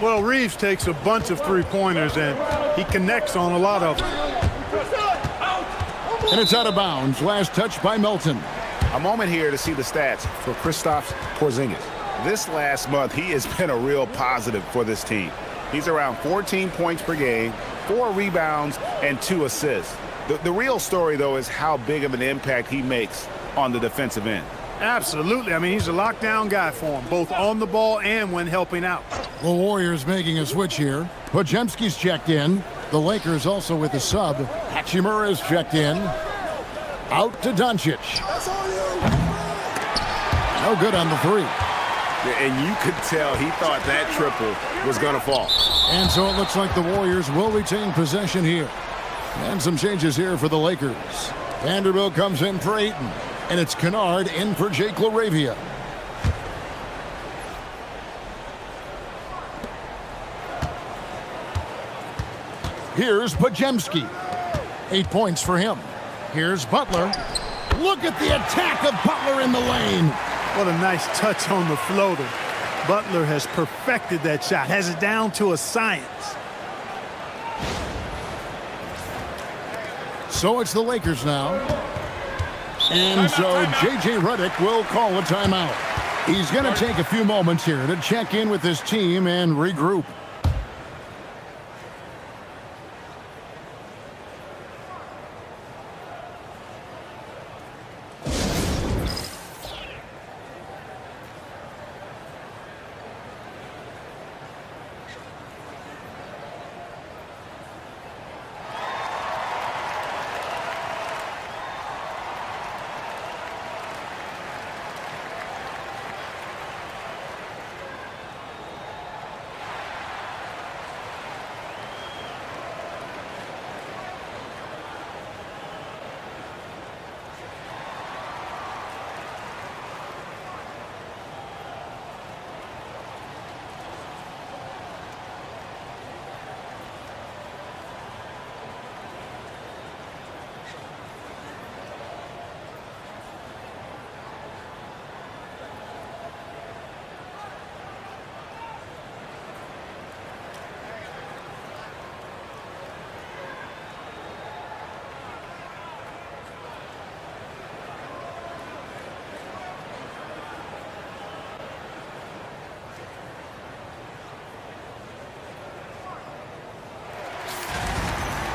Well, Reeves takes a bunch of three-pointers, and he connects on a lot of them. And it's out of bounds. Last touch by Melton. A moment here to see the stats for Kristaps Porzingis. This last month, he has been a real positive for this team. He's around 14 points per game, 4 rebounds, and 2 assists. The real story, though, is how big of an impact he makes on the defensive end. Absolutely. I mean, he's a lockdown guy for him, both on the ball and when helping out. The Warriors making a switch here. Podziemski's checked in. The Lakers also with a sub. Hachimura's checked in. Out to Doncic. No good on the 3. And you could tell he thought that triple was going to fall. And so it looks like the Warriors will retain possession here. And some changes here for the Lakers. Vanderbilt comes in for Ayton. And it's Kennard in for Jake LaRavia. Here's Podziemski. 8 points for him. Here's Butler. Look at the attack of Butler in the lane. What a nice touch on the floater. Butler has perfected that shot, has it down to a science. So it's the Lakers now. And so J.J. Redick will call a timeout. He's going to take a few moments here to check in with his team and regroup.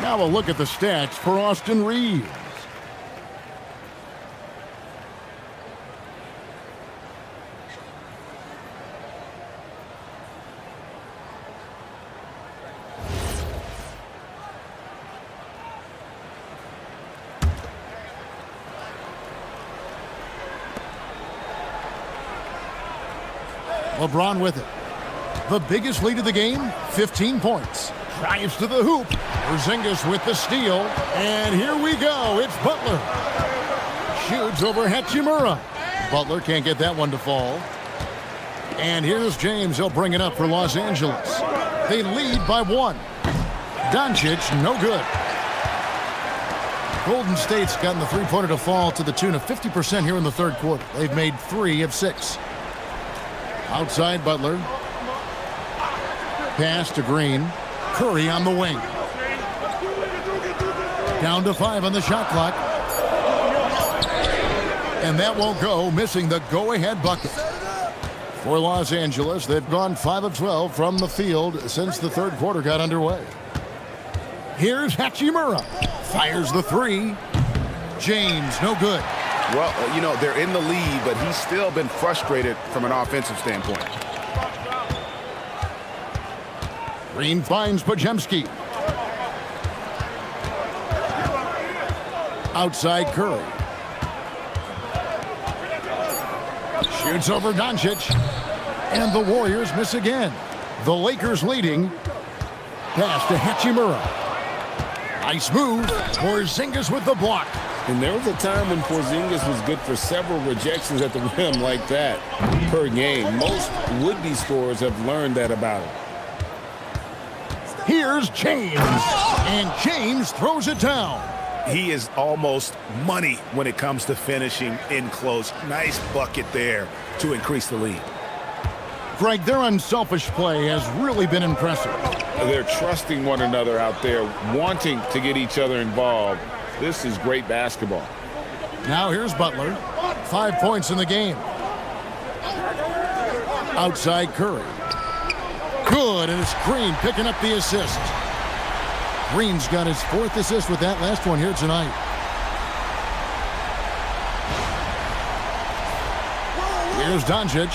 Now a look at the stats for Austin Reeves. LeBron with it. The biggest lead of the game, 15 points. Drives to the hoop. Porzingis with the steal. And here we go. It's Butler. Shoots over Hachimura. Butler can't get that one to fall. And here's James. He'll bring it up for Los Angeles. They lead by 1. Doncic, no good. Golden State's gotten the three-pointer to fall to the tune of 50% here in the third quarter. They've made 3 of 6. Outside Butler. Pass to Green. Curry on the wing. Down to 5 on the shot clock. And that won't go, missing the go-ahead bucket. For Los Angeles, they've gone 5 of 12 from the field since the third quarter got underway. Here's Hachimura. Fires the 3. James, no good. Well, you know, they're in the lead, but he's still been frustrated from an offensive standpoint. Green finds Podziemski. Outside Curry. Shoots over Doncic. And the Warriors miss again. The Lakers leading. Pass to Hachimura. Nice move. Porzingis with the block. And there was a time when Porzingis was good for several rejections at the rim like that per game. Most would-be scorers have learned that about him. Here's James. And James throws it down. He is almost money when it comes to finishing in close. Nice bucket there to increase the lead. Greg, their unselfish play has really been impressive. They're trusting one another out there, wanting to get each other involved. This is great basketball. Now here's Butler. 5 points in the game. Outside Curry. Good, and it's Green picking up the assist. Green's got his 4th assist with that last one here tonight. Here's Doncic.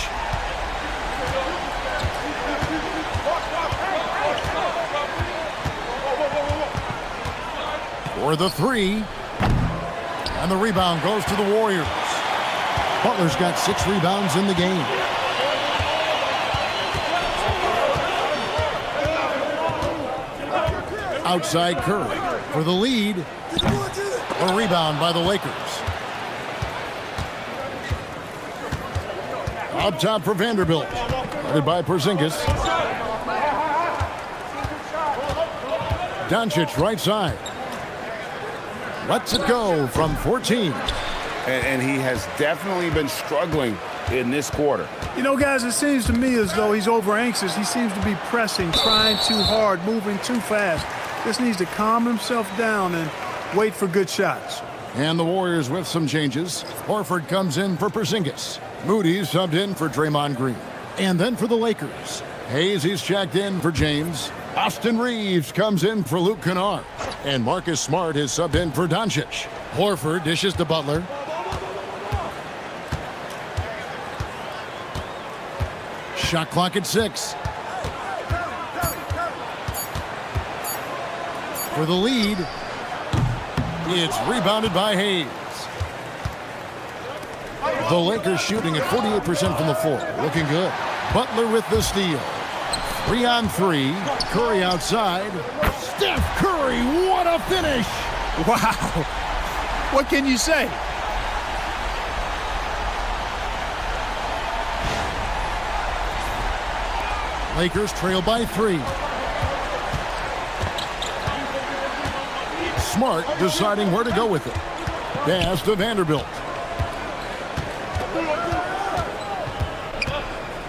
For the 3. And the rebound goes to the Warriors. Butler's got 6 rebounds in the game. Outside Curry for the lead. A rebound by the Lakers. Up top for Vanderbilt. Headed by Porzingis. Doncic right side. Lets it go from 14. And he has definitely been struggling in this quarter. You know, guys, it seems to me as though he's over anxious. He seems to be pressing, trying too hard, moving too fast. Just needs to calm himself down and wait for good shots. And the Warriors with some changes. Horford comes in for Porzingis. Moody's subbed in for Draymond Green. And then for the Lakers, Hayes, he's checked in for James. Austin Reeves comes in for Luke Kennard. And Marcus Smart is subbed in for Doncic. Horford dishes to Butler. Shot clock at 6. For the lead, it's rebounded by Hayes. The Lakers shooting at 48% from the floor. Looking good. Butler with the steal. 3 on 3. Curry outside. Steph Curry, what a finish! Wow. What can you say? Lakers trail by 3. Smart deciding where to go with it. Pass to Vanderbilt.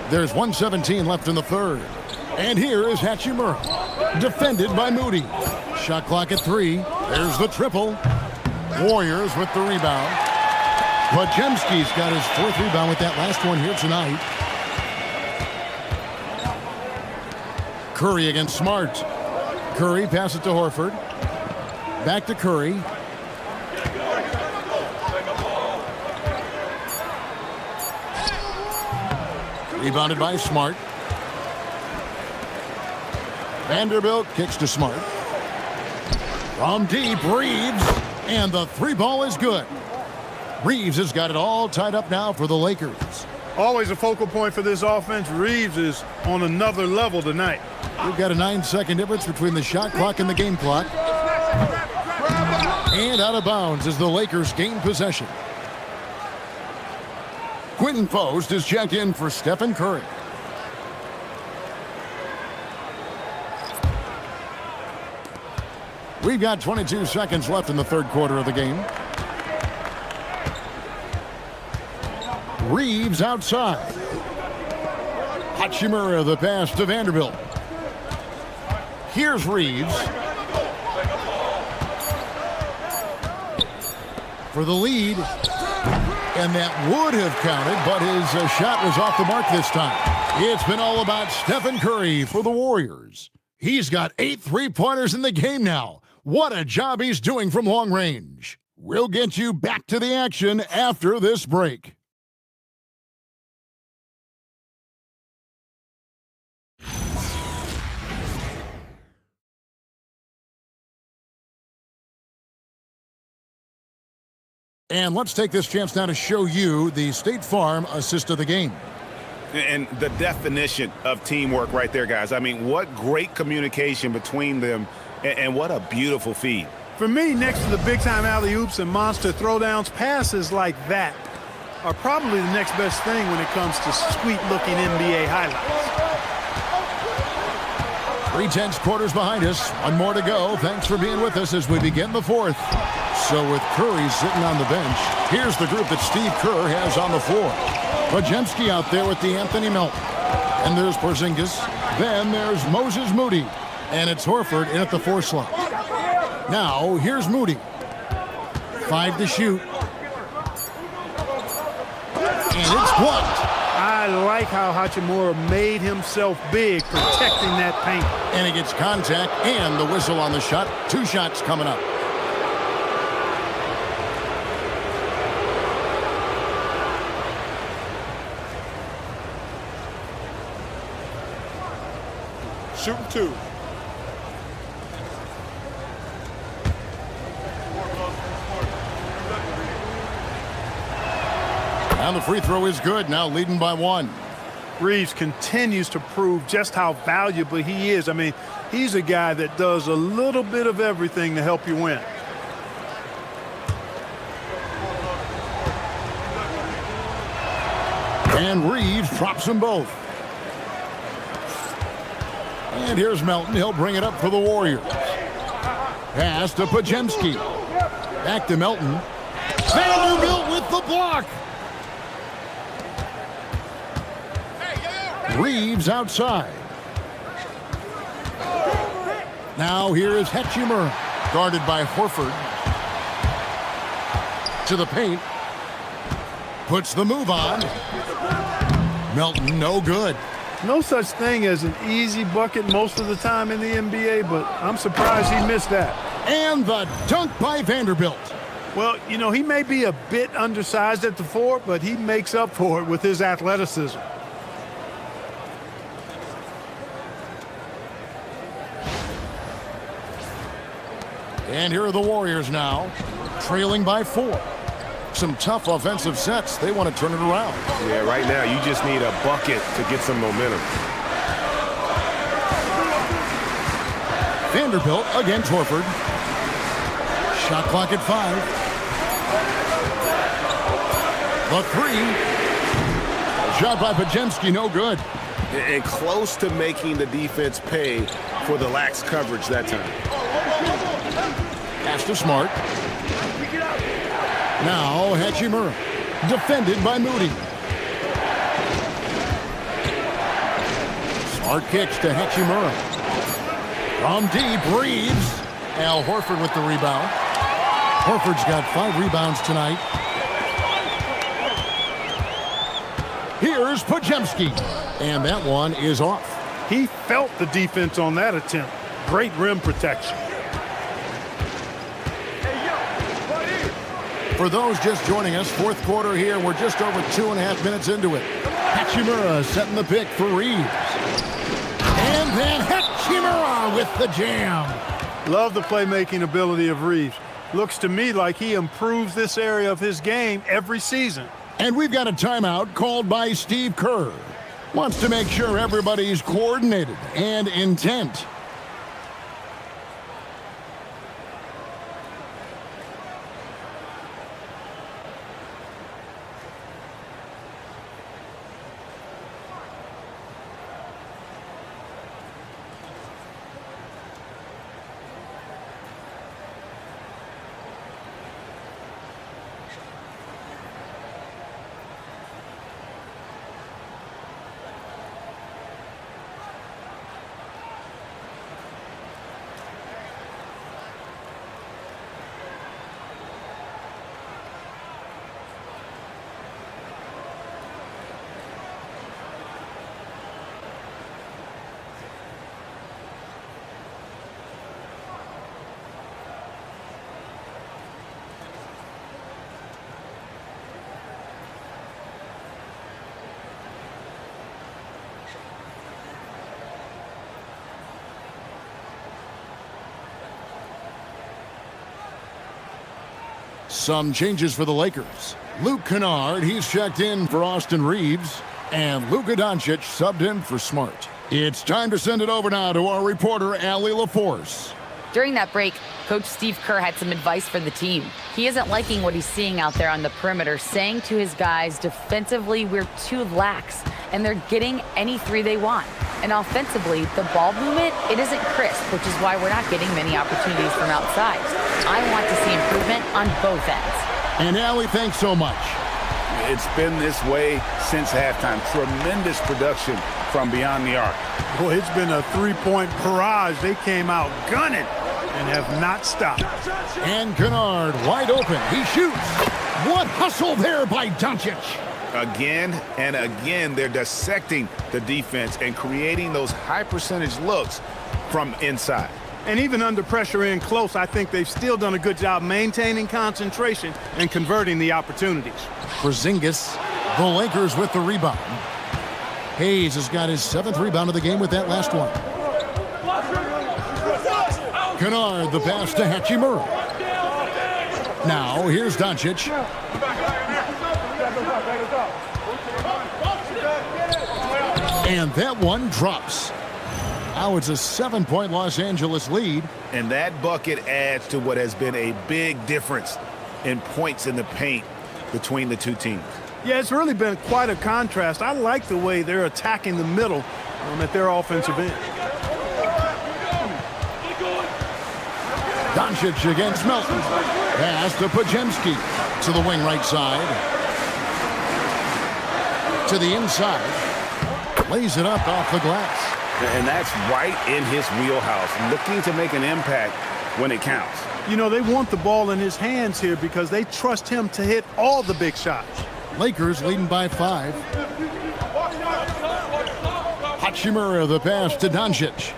There's 1:17 left in the third. And here is Hachimura. Defended by Moody. Shot clock at 3. There's the triple. Warriors with the rebound. Podziemski's got his 4th rebound with that last one here tonight. Curry against Smart. Curry passes to Horford. Back to Curry. Rebounded by Smart. Vanderbilt kicks to Smart. From deep, Reeves. And the three ball is good. Reeves has got it all tied up now for the Lakers. Always a focal point for this offense. Reeves is on another level tonight. We've got a 9-second difference between the shot clock and the game clock. And out of bounds as the Lakers gain possession. Quentin Post is checked in for Stephen Curry. We've got 22 seconds left in the third quarter of the game. Reeves outside. Hachimura the pass to Vanderbilt. Here's Reeves. For the lead. And that would have counted, but his shot was off the mark this time. It's been all about Stephen Curry for the Warriors. He's got 8 3-pointers in the game now. What a job he's doing from long range. We'll get you back to the action after this break. And let's take this chance now to show you the State Farm assist of the game. And the definition of teamwork right there, guys. I mean, what great communication between them, and what a beautiful feed. For me, next to the big-time alley-oops and monster throwdowns, passes like that are probably the next best thing when it comes to sweet-looking NBA highlights. 3/10 quarters behind us. One more to go. Thanks for being with us as we begin the fourth. So with Curry sitting on the bench, here's the group that Steve Kerr has on the floor. Podziemski out there with the Anthony Melton. And there's Porzingis. Then there's Moses Moody. And it's Horford in at the 4 slot. Now, here's Moody. 5 to shoot. And it's blocked. I like how Hachimura made himself big protecting that paint. And he gets contact and the whistle on the shot. 2 shots coming up. Shooting 2. And the free throw is good, now leading by 1. Reeves continues to prove just how valuable he is. I mean, he's a guy that does a little bit of everything to help you win. And Reeves drops them both. And here's Melton. He'll bring it up for the Warriors. Pass to Podziemski. Back to Melton. Vanderbilt with the block. Reeves outside. Now here is Hachimura. Guarded by Horford. To the paint. Puts the move on. Melton, no good. No such thing as an easy bucket most of the time in the NBA, but I'm surprised he missed that. And the dunk by Vanderbilt. Well, you know, he may be a bit undersized at the 4, but he makes up for it with his athleticism. And here are the Warriors now, trailing by 4. Some tough offensive sets. They want to turn it around. Yeah, right now you just need a bucket to get some momentum. Vanderbilt against Horford. Shot clock at 5. The 3. Shot by Podziemski, no good. And close to making the defense pay for the lax coverage that time. Pass to Smart. Now Hachimura, defended by Moody. Smart kicks to Hachimura. From deep, Reeves. Al Horford with the rebound. Horford's got 5 rebounds tonight. Here's Podziemski. And that one is off. He felt the defense on that attempt. Great rim protection. For those just joining us, fourth quarter here. We're just over 2.5 minutes into it. Hachimura setting the pick for Reeves. And then Hachimura with the jam. Love the playmaking ability of Reeves. Looks to me like he improves this area of his game every season. And we've got a timeout called by Steve Kerr. Wants to make sure everybody's coordinated and intent. Some changes for the Lakers. Luke Kennard, he's checked in for Austin Reeves. And Luka Doncic subbed in for Smart. It's time to send it over now to our reporter, Allie LaForce. During that break, Coach Steve Kerr had some advice for the team. He isn't liking what he's seeing out there on the perimeter, saying to his guys, defensively, we're too lax, and they're getting any three they want. And offensively, the ball movement, it isn't crisp, which is why we're not getting many opportunities from outside. I want to see improvement on both ends. And Allie, thanks so much. It's been this way since halftime. Tremendous production from beyond the arc. Boy, it's been a three-point barrage. They came out gunning and have not stopped. And Kennard wide open. He shoots. What hustle there by Doncic. Again and again, they're dissecting the defense and creating those high-percentage looks from inside. And even under pressure in close, I think they've still done a good job maintaining concentration and converting the opportunities. Porzingis, the Lakers with the rebound. Hayes has got his 7th rebound of the game with that last one. Kennard, the pass to Hachimura. Now, here's Doncic. And that one drops. Now it's a 7-point Los Angeles lead. And that bucket adds to what has been a big difference in points in the paint between the two teams. Yeah, it's really been quite a contrast. I like the way they're attacking the middle at their offensive end. Doncic against Melton. Pass to Podziemski. To the wing right side. To the inside. Lays it up off the glass. And that's right in his wheelhouse, looking to make an impact when it counts. You know, they want the ball in his hands here because they trust him to hit all the big shots. Lakers leading by 5. Hachimura the pass to Doncic.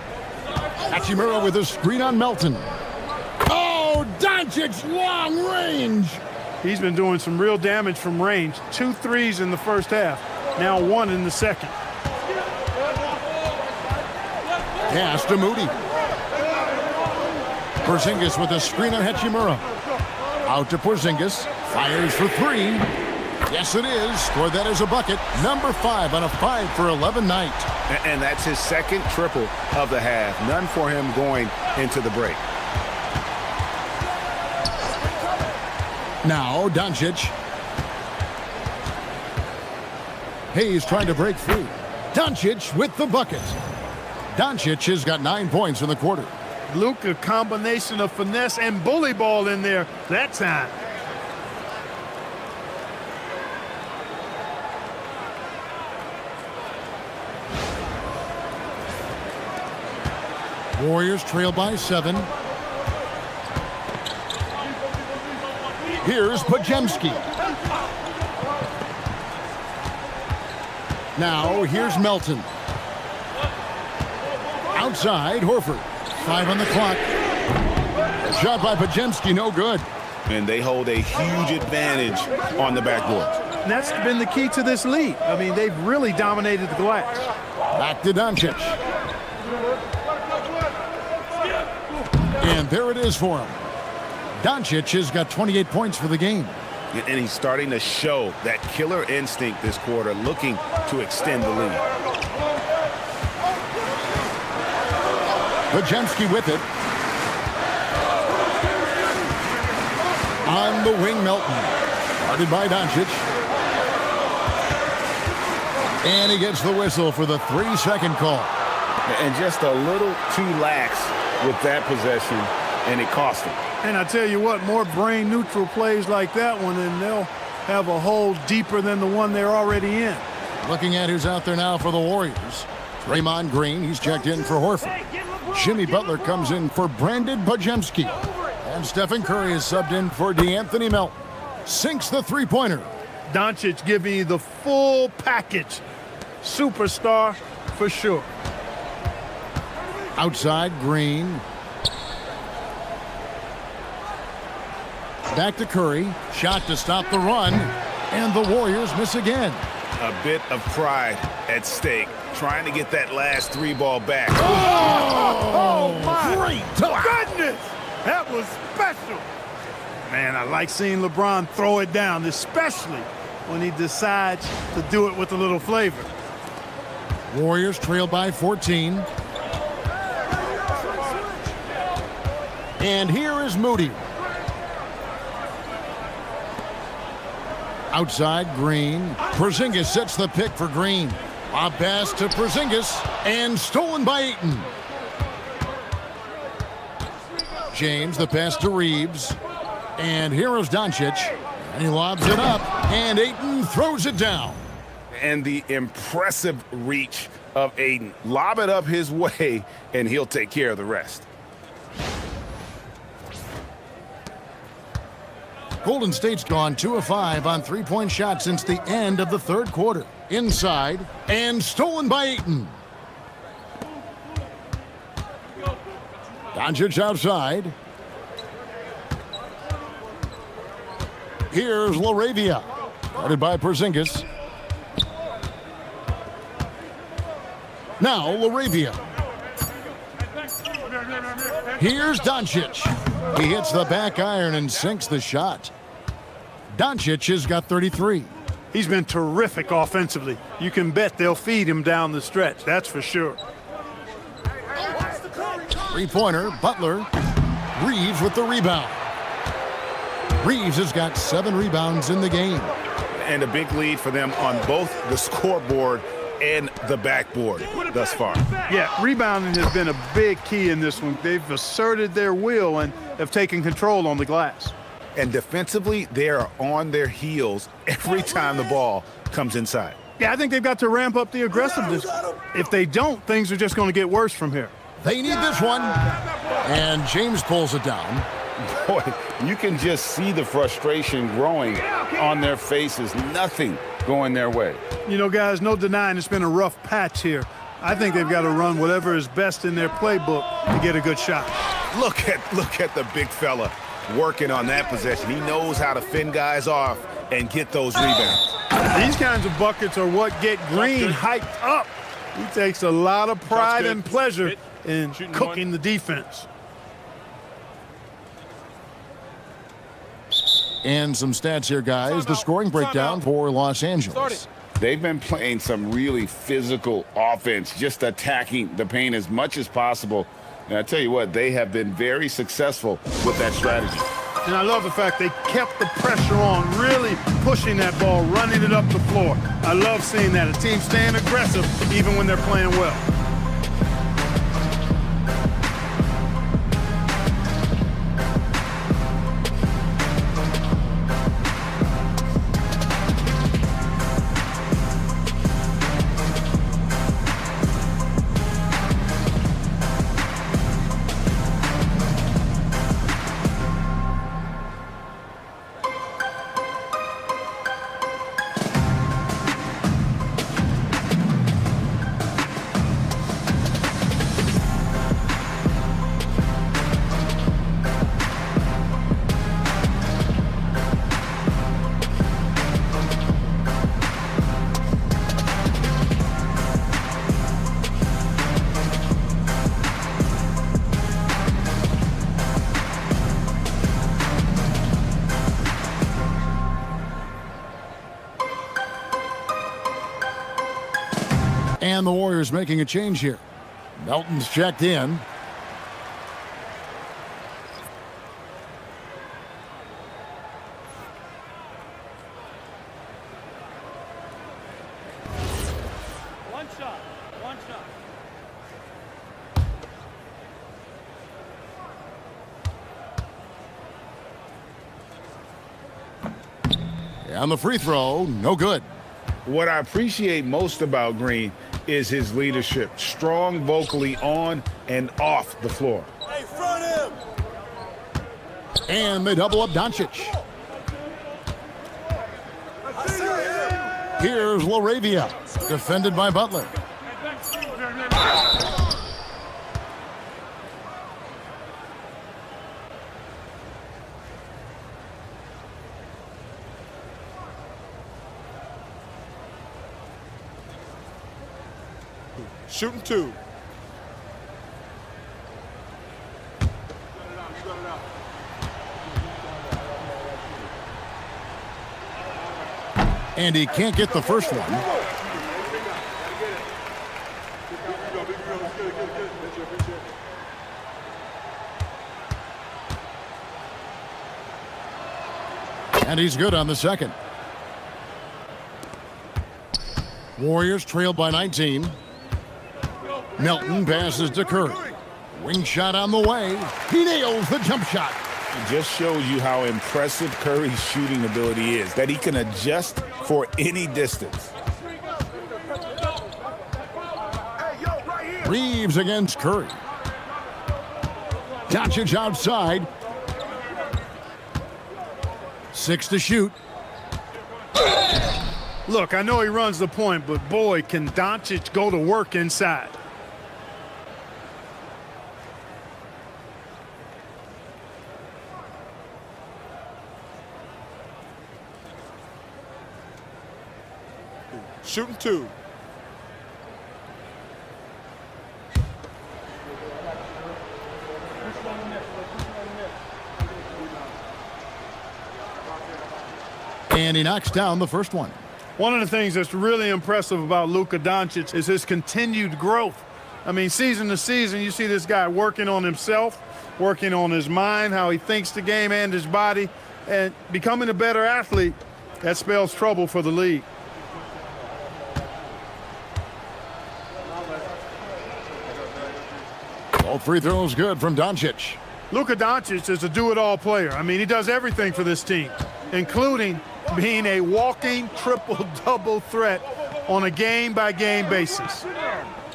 Hachimura with a screen on Melton. Oh, Doncic long range. He's been doing some real damage from range. 2 threes in the first half, now 1 in the second. Pass to Moody. Porzingis with a screen on Hachimura. Out to Porzingis. Fires for 3. Yes, it is. Scored that as a bucket. Number 5 on a 5 for 11 night. And that's his second triple of the half. None for him going into the break. Now, Doncic. Hayes trying to break free. Doncic with the bucket. Doncic has got 9 points in the quarter. Luka, combination of finesse and bully ball in there that time. Warriors trail by 7. Here's Podziemski. Now, here's Melton. Outside, Horford. 5 on the clock. Shot by Podziemski, no good. and they hold a huge advantage on the backboard. And that's been the key to this league. I mean, they've really dominated the glass. Back to Doncic. And there it is for him. Doncic has got 28 points for the game. And he's starting to show that killer instinct this quarter, looking to extend the lead. Bajemski with it. On the wing, Melton. Guarded by Doncic. And he gets the whistle for the 3-second call. And just a little too lax with that possession, and it cost him. And I tell you what, more brain-neutral plays like that one, and they'll have a hole deeper than the one they're already in. Looking at who's out there now for the Warriors. Draymond Green, he's checked in for Horford. Jimmy Butler comes in for Brandon Bajemski. And Stephen Curry is subbed in for DeAnthony Melton. Sinks the three-pointer. Doncic giving you the full package. Superstar for sure. Outside, Green. Back to Curry. Shot to stop the run. And the Warriors miss again. A bit of pride at stake, trying to get that last three ball back. Oh my goodness! That was special. Man, I like seeing LeBron throw it down, especially when he decides to do it with a little flavor. Warriors trail by 14. And here is Moody. Outside, Green. Porzingis sets the pick for Green. A pass to Porzingis and stolen by Ayton. James, the pass to Reeves. And here is Doncic. And he lobs it up. And Ayton throws it down. And the impressive reach of Ayton. Lob it up his way, and he'll take care of the rest. Golden State's gone 2 of 5 on three-point shots since the end of the third quarter. Inside, and stolen by Ayton. Doncic outside. Here's LaRavia. Guarded by Porzingis. Now LaRavia. Here's Doncic. He hits the back iron and sinks the shot. Doncic has got 33. He's been terrific offensively. You can bet they'll feed him down the stretch, that's for sure. Three-pointer, Butler. Reeves with the rebound. Reeves has got 7 rebounds in the game. And a big lead for them on both the scoreboard and the backboard thus far. Yeah, rebounding has been a big key in this one. They've asserted their will and have taken control on the glass. And defensively, they are on their heels every time the ball comes inside. Yeah, I think they've got to ramp up the aggressiveness. If they don't, things are just going to get worse from here. They need this one. And James pulls it down. Boy, you can just see the frustration growing on their faces. Nothing going their way. You know, guys, no denying it's been a rough patch here. I think they've got to run whatever is best in their playbook to get a good shot. Look at the big fella working on that possession. He knows how to fend guys off and get those rebounds. These kinds of buckets are what get Green hyped up. He takes a lot of pride and pleasure in cooking the defense. And some stats here, guys. The scoring breakdown for Los Angeles. They've been playing some really physical offense, just attacking the paint as much as possible. And I tell you what, they have been very successful with that strategy. And I love the fact they kept the pressure on, really pushing that ball, running it up the floor. I love seeing that. A team staying aggressive even when they're playing well. And the Warriors making a change here. Melton's checked in. One shot. And the free throw, no good. What I appreciate most about Green is his leadership, strong vocally on and off the floor. Hey, front him! And they double up Doncic. Here's Laravia, defended by Butler. Shooting 2. And he can't get the first one. And he's good on the second. Warriors trail by 19. Melton passes to Curry. Wing shot on the way. He nails the jump shot. It just shows you how impressive Curry's shooting ability is, that he can adjust for any distance. Reeves against Curry. Doncic outside. 6 to shoot. Look, I know he runs the point, but boy, can Doncic go to work inside. Shooting 2. And he knocks down the first one. One of the things that's really impressive about Luka Doncic is his continued growth. I mean, season to season, you see this guy working on himself, working on his mind, how he thinks the game and his body, and becoming a better athlete. That spells trouble for the league. All free throws good from Doncic. Luka Doncic is a do-it-all player. I mean, he does everything for this team, including being a walking triple-double threat on a game-by-game basis.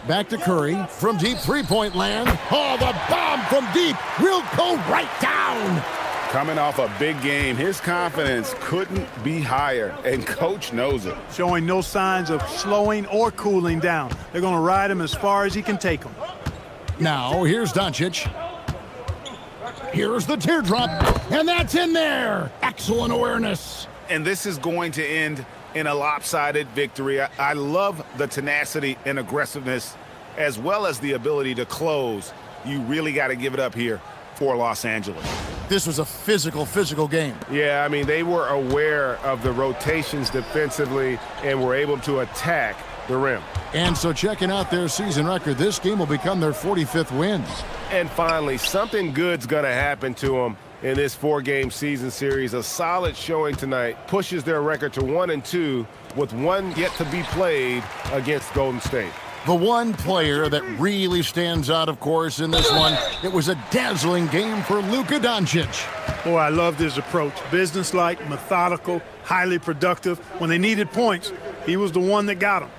Back to Curry from deep three-point land. Oh, the bomb from deep will go right down. Coming off a big game, his confidence couldn't be higher, and coach knows it. Showing no signs of slowing or cooling down. They're going to ride him as far as he can take him. Now, here's Doncic. Here's the teardrop, and that's in there. Excellent awareness. And this is going to end in a lopsided victory. I love the tenacity and aggressiveness, as well as the ability to close. You really got to give it up here for Los Angeles. This was a physical game. Yeah, I mean, they were aware of the rotations defensively and were able to attack the rim. And so checking out their season record, this game will become their 45th win. And finally, something good's going to happen to them in this 4-game season series. A solid showing tonight pushes their record to 1-2 with one yet to be played against Golden State. The one player that really stands out, of course, in this one, it was a dazzling game for Luka Doncic. Boy, I loved his approach. Businesslike, methodical, highly productive. When they needed points, he was the one that got them.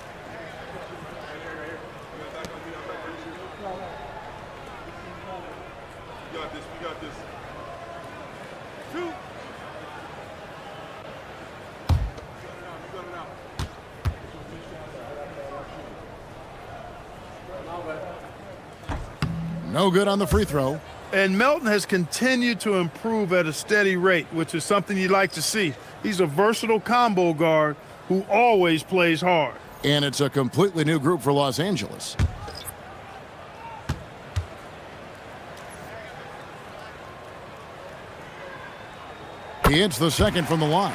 No good on the free throw. And Melton has continued to improve at a steady rate, which is something you'd like to see. He's a versatile combo guard who always plays hard. And it's a completely new group for Los Angeles. He hits the second from the line.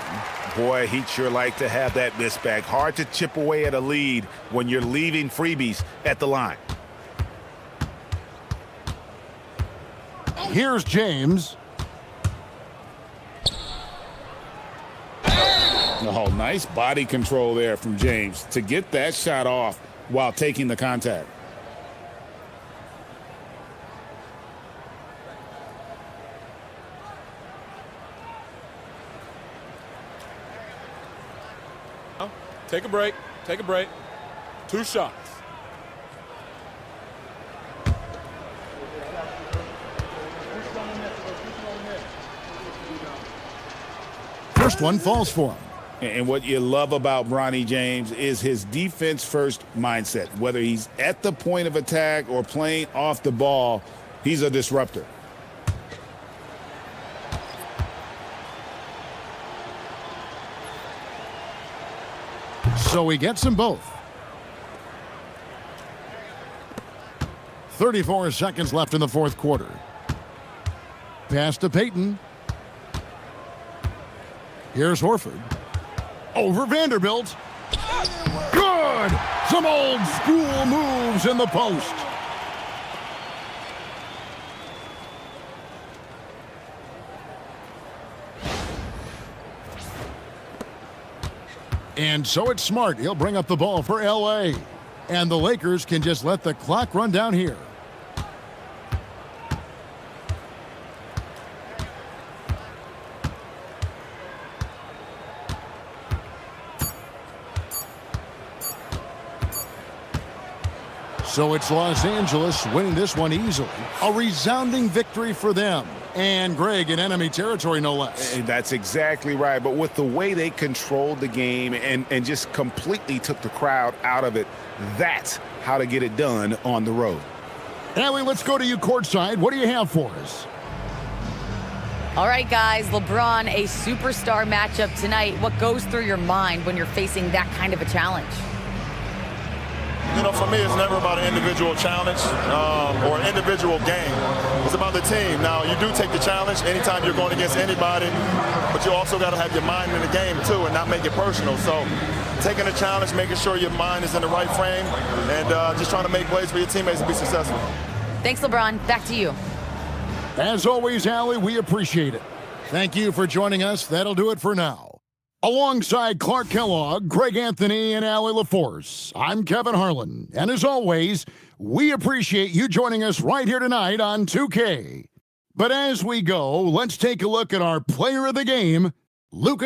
Boy, he'd sure like to have that miss back. Hard to chip away at a lead when you're leaving freebies at the line. Here's James. Oh, nice body control there from James to get that shot off while taking the contact. Take a break. Take a break. 2 shots. First one falls for him. And what you love about Bronny James is his defense-first mindset. Whether he's at the point of attack or playing off the ball, he's a disruptor. So he gets them both. 34 seconds left in the fourth quarter. Pass to Peyton. Here's Horford. Over Vanderbilt. Good! Some old school moves in the post. And so it's Smart. He'll bring up the ball for LA. And the Lakers can just let the clock run down here. So it's Los Angeles winning this one easily. A resounding victory for them. And Greg in enemy territory, no less. That's exactly right. But with the way they controlled the game and just completely took the crowd out of it, that's how to get it done on the road. Allie, let's go to you courtside. What do you have for us? All right, guys, LeBron, a superstar matchup tonight. What goes through your mind when you're facing that kind of a challenge? You know, for me, it's never about an individual challenge or an individual game. It's about the team. Now, you do take the challenge anytime you're going against anybody, but you also got to have your mind in the game, too, and not make it personal. So taking a challenge, making sure your mind is in the right frame, and just trying to make plays for your teammates to be successful. Thanks, LeBron. Back to you. As always, Allie, we appreciate it. Thank you for joining us. That'll do it for now. Alongside Clark Kellogg, Greg Anthony, and Allie LaForce, I'm Kevin Harlan. And as always, we appreciate you joining us right here tonight on 2K. But as we go, let's take a look at our player of the game, Luka.